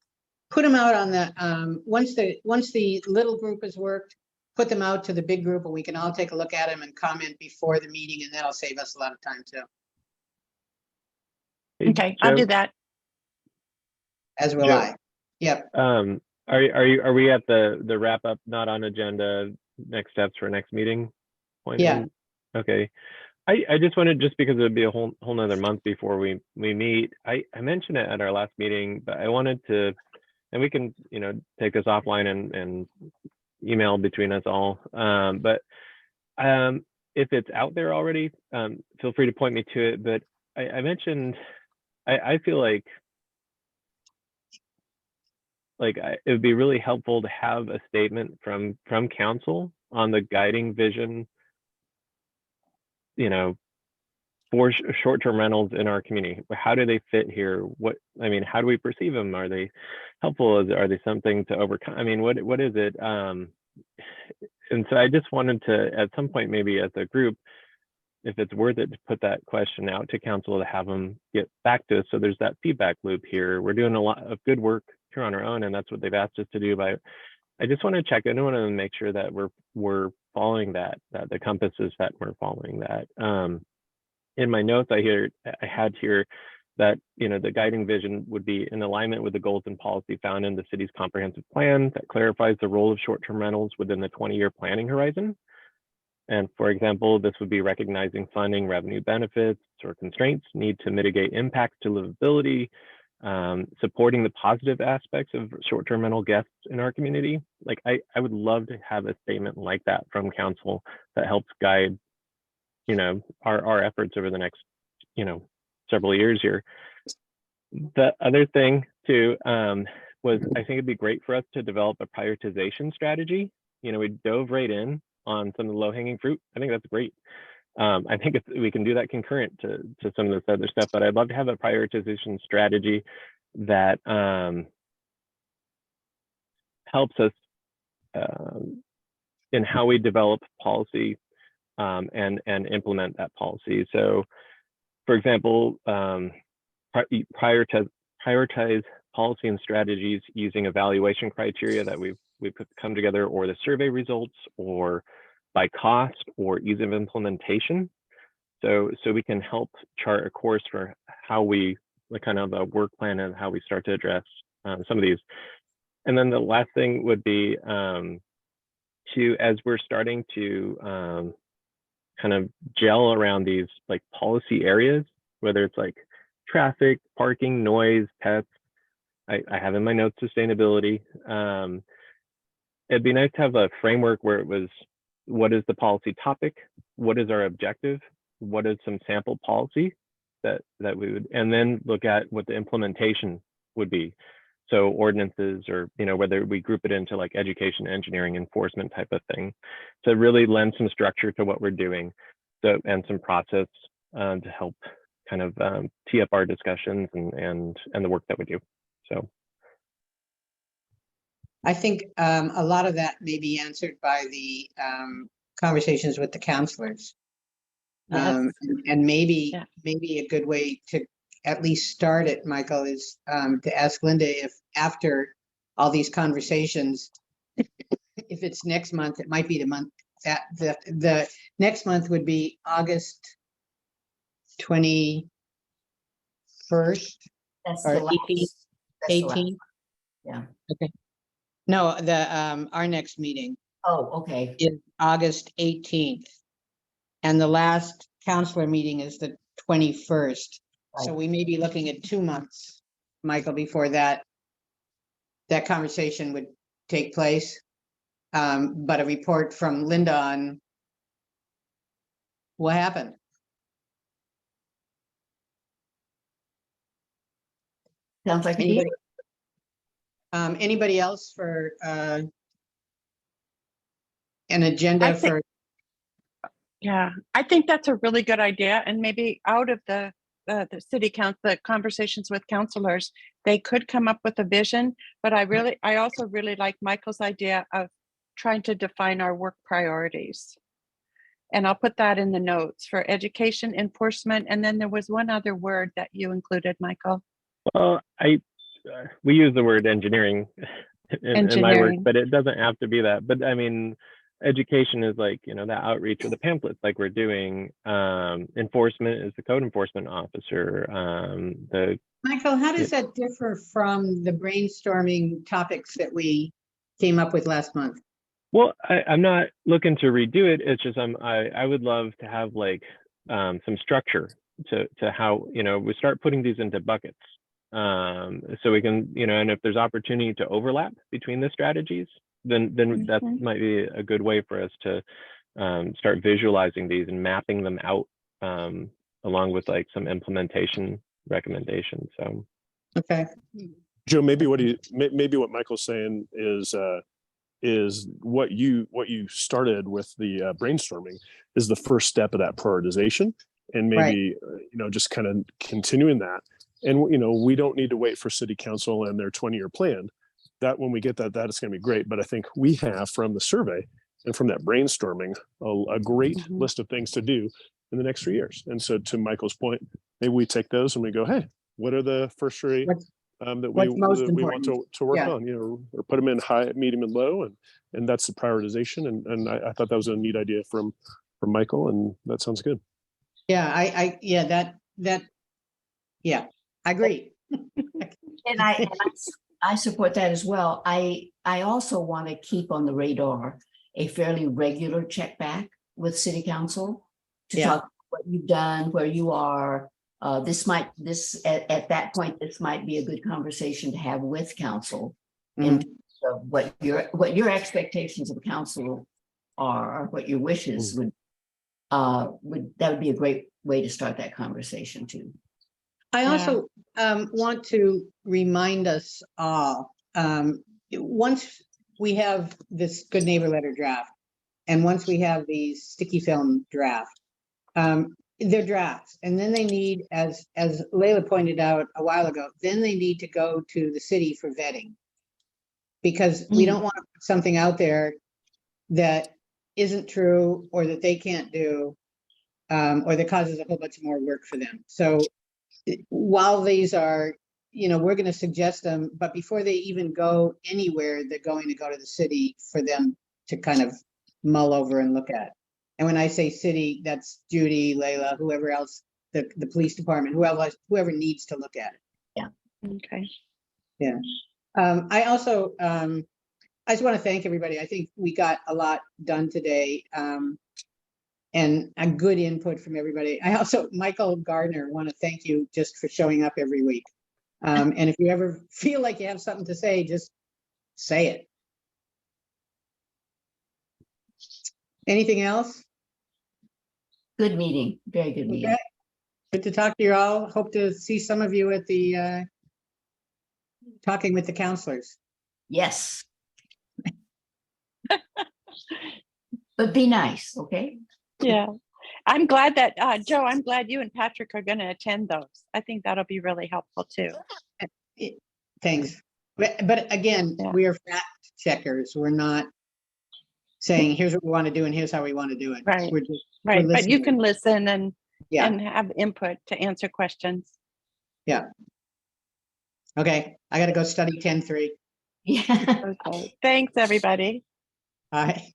put them out on the, once the little group has worked, put them out to the big group, and we can all take a look at them and comment before the meeting, and that'll save us a lot of time too, Hey, Okay, I'll do Joe, that. as will Joe. I. Yep. Are we at the wrap up, not on agenda, next steps for next meeting point? Yeah. then? Okay. I just wanted, just because it'd be a whole nother month before we meet. I mentioned it at our last meeting, but I wanted to, and we can, take this offline and email between us all. But if it's out there already, feel free to point me to it. But I mentioned, I feel like it would be really helpful to have a statement from council on the guiding vision, for short-term rentals in our community. How do they fit here? How do we perceive them? Are they helpful? Are they something to overcome? What is it? And so I just wanted to, at some point, maybe as a group, if it's worth it, to put that question out to council, to have them get back to us. So there's that feedback loop here. We're doing a lot of good work here on our own, and that's what they've asked us to do. But I just want to check in on and make sure that we're following that the compass is that we're following that. In my notes, I had here that the guiding vision would be in alignment with the goals and policy found in the city's comprehensive plan that clarifies the role of short-term rentals within the 20-year planning horizon. And for example, this would be recognizing funding, revenue benefits, or constraints need to mitigate impacts to livability, supporting the positive aspects of short-term rental guests in our community. I would love to have a statement like that from council that helps guide, our efforts over the next, several years here. The other thing too, was I think it'd be great for us to develop a prioritization strategy. We dove right in on some of the low-hanging fruit. I think that's great. I think we can do that concurrent to some of this other stuff, but I'd love to have a prioritization strategy that helps us in how we develop policy and implement that policy. So, for example, prioritize policy and strategies using evaluation criteria that we've come together, or the survey results, or by cost or ease of implementation. So we can help chart a course for how we, kind of a work plan and how we start to address some of these. And then the last thing would be as we're starting to kind of gel around these policy areas, whether it's traffic, parking, noise, pets. I have in my notes sustainability. It'd be nice to have a framework where it was, what is the policy topic? What is our objective? What is some sample policy that we would, and then look at what the implementation would be. So ordinances, or, whether we group it into education, engineering, enforcement type of thing, to really lend some structure to what we're doing. So, and some process to help kind of tee up our discussions and the work that we do. So I think a lot of that may be answered by the conversations with the counselors. Yes. And maybe Yeah. a good way to at least start it, Michael, is to ask Linda if after all these conversations, if it's next month, it might be the month that the next month would be August 21st That's or the last- 18th. that's the last 18th. one. Yeah. Okay. No, our next meeting Oh, okay. is August 18th. And the last counselor meeting is the 21st. So Right. we may be looking at 2 months, Michael, before that conversation would take place. But a report from Linda on what happened. Sounds like a deal. Anybody else for an agenda I think- for, Yeah, I think that's a really good idea, and maybe out of the city council, the conversations with counselors, they could come up with a vision. But I also really like Michael's idea of trying to define our work priorities. And I'll put that in the notes for education, enforcement, and then there was one other word that you included, Michael. Well, we use the word engineering in my work, Engineering. but it doesn't have to be that. But I mean, education is like, you know, the outreach or the pamphlets like we're doing. Enforcement is the code enforcement officer. Michael, how does that differ from the brainstorming topics that we came up with last month? Well, I'm not looking to redo it. It's just I would love to have like some structure to how, you know, we start putting these into buckets. So we can, you know, and if there's opportunity to overlap between the strategies, then that might be a good way for us to start visualizing these and mapping them out along with like some implementation recommendations. So Okay. Joe, maybe what Michael's saying is what you started with the brainstorming is the first step of that prioritization, and maybe you know, just kind of continuing that. And you know, we don't need to wait for city council and their 20-year plan. That when we get that is going to be great. But I think we have from the survey and from that brainstorming a great list of things to do in the next 3 years. And so to Michael's point, maybe we take those and we go, hey, what are the first three that we want to work on, you know, or put them in high, medium, and low, and that's the prioritization. And I thought that was a neat idea from Michael, and that sounds good. Yeah, I agree. And I support that as well. I also want to keep on the radar a fairly regular check back with city council to talk about what you've done, where you are. At that point, this might be a good conversation to have with council in terms of what your expectations of council are, or what your wishes would that would be a great way to start that conversation too. I also want to remind us all, once we have this good neighbor letter draft, and once we have these sticky film draft, they're drafts, and then they need, as Layla pointed out a while ago, then they need to go to the city for vetting. Because we don't want to put something out there that isn't true, or that they can't do, or that causes a whole bunch more work for them. So while these are, you know, we're going to suggest them, but before they even go anywhere, they're going to go to the city for them to kind of mull over and look at. And when I say city, that's Judy, Layla, whoever else, the police department, whoever needs to look at it. Yeah. Okay. Yeah. I also, I just want to thank everybody. I think we got a lot done today. And a good input from everybody. I also, Michael Gardner, want to thank you just for showing up every week. And if you ever feel like you have something to say, just say it. Anything else? Good meeting, very good meeting. Okay. Good to talk to you all. Hope to see some of you at the talking with the counselors. Yes. But be nice, okay? Yeah. I'm glad that, Joe, I'm glad you and Patrick are going to attend those. I think that'll be really helpful too. Thanks. But again, we are fact checkers. We're not saying, here's what we want to do and here's how we want to do it. Right. We're just, Right. we're But you listening. can listen and Yeah. and have input to answer questions. Yeah. Okay. I got to go study 10-3. Yeah. Okay. Thanks, everybody. Bye.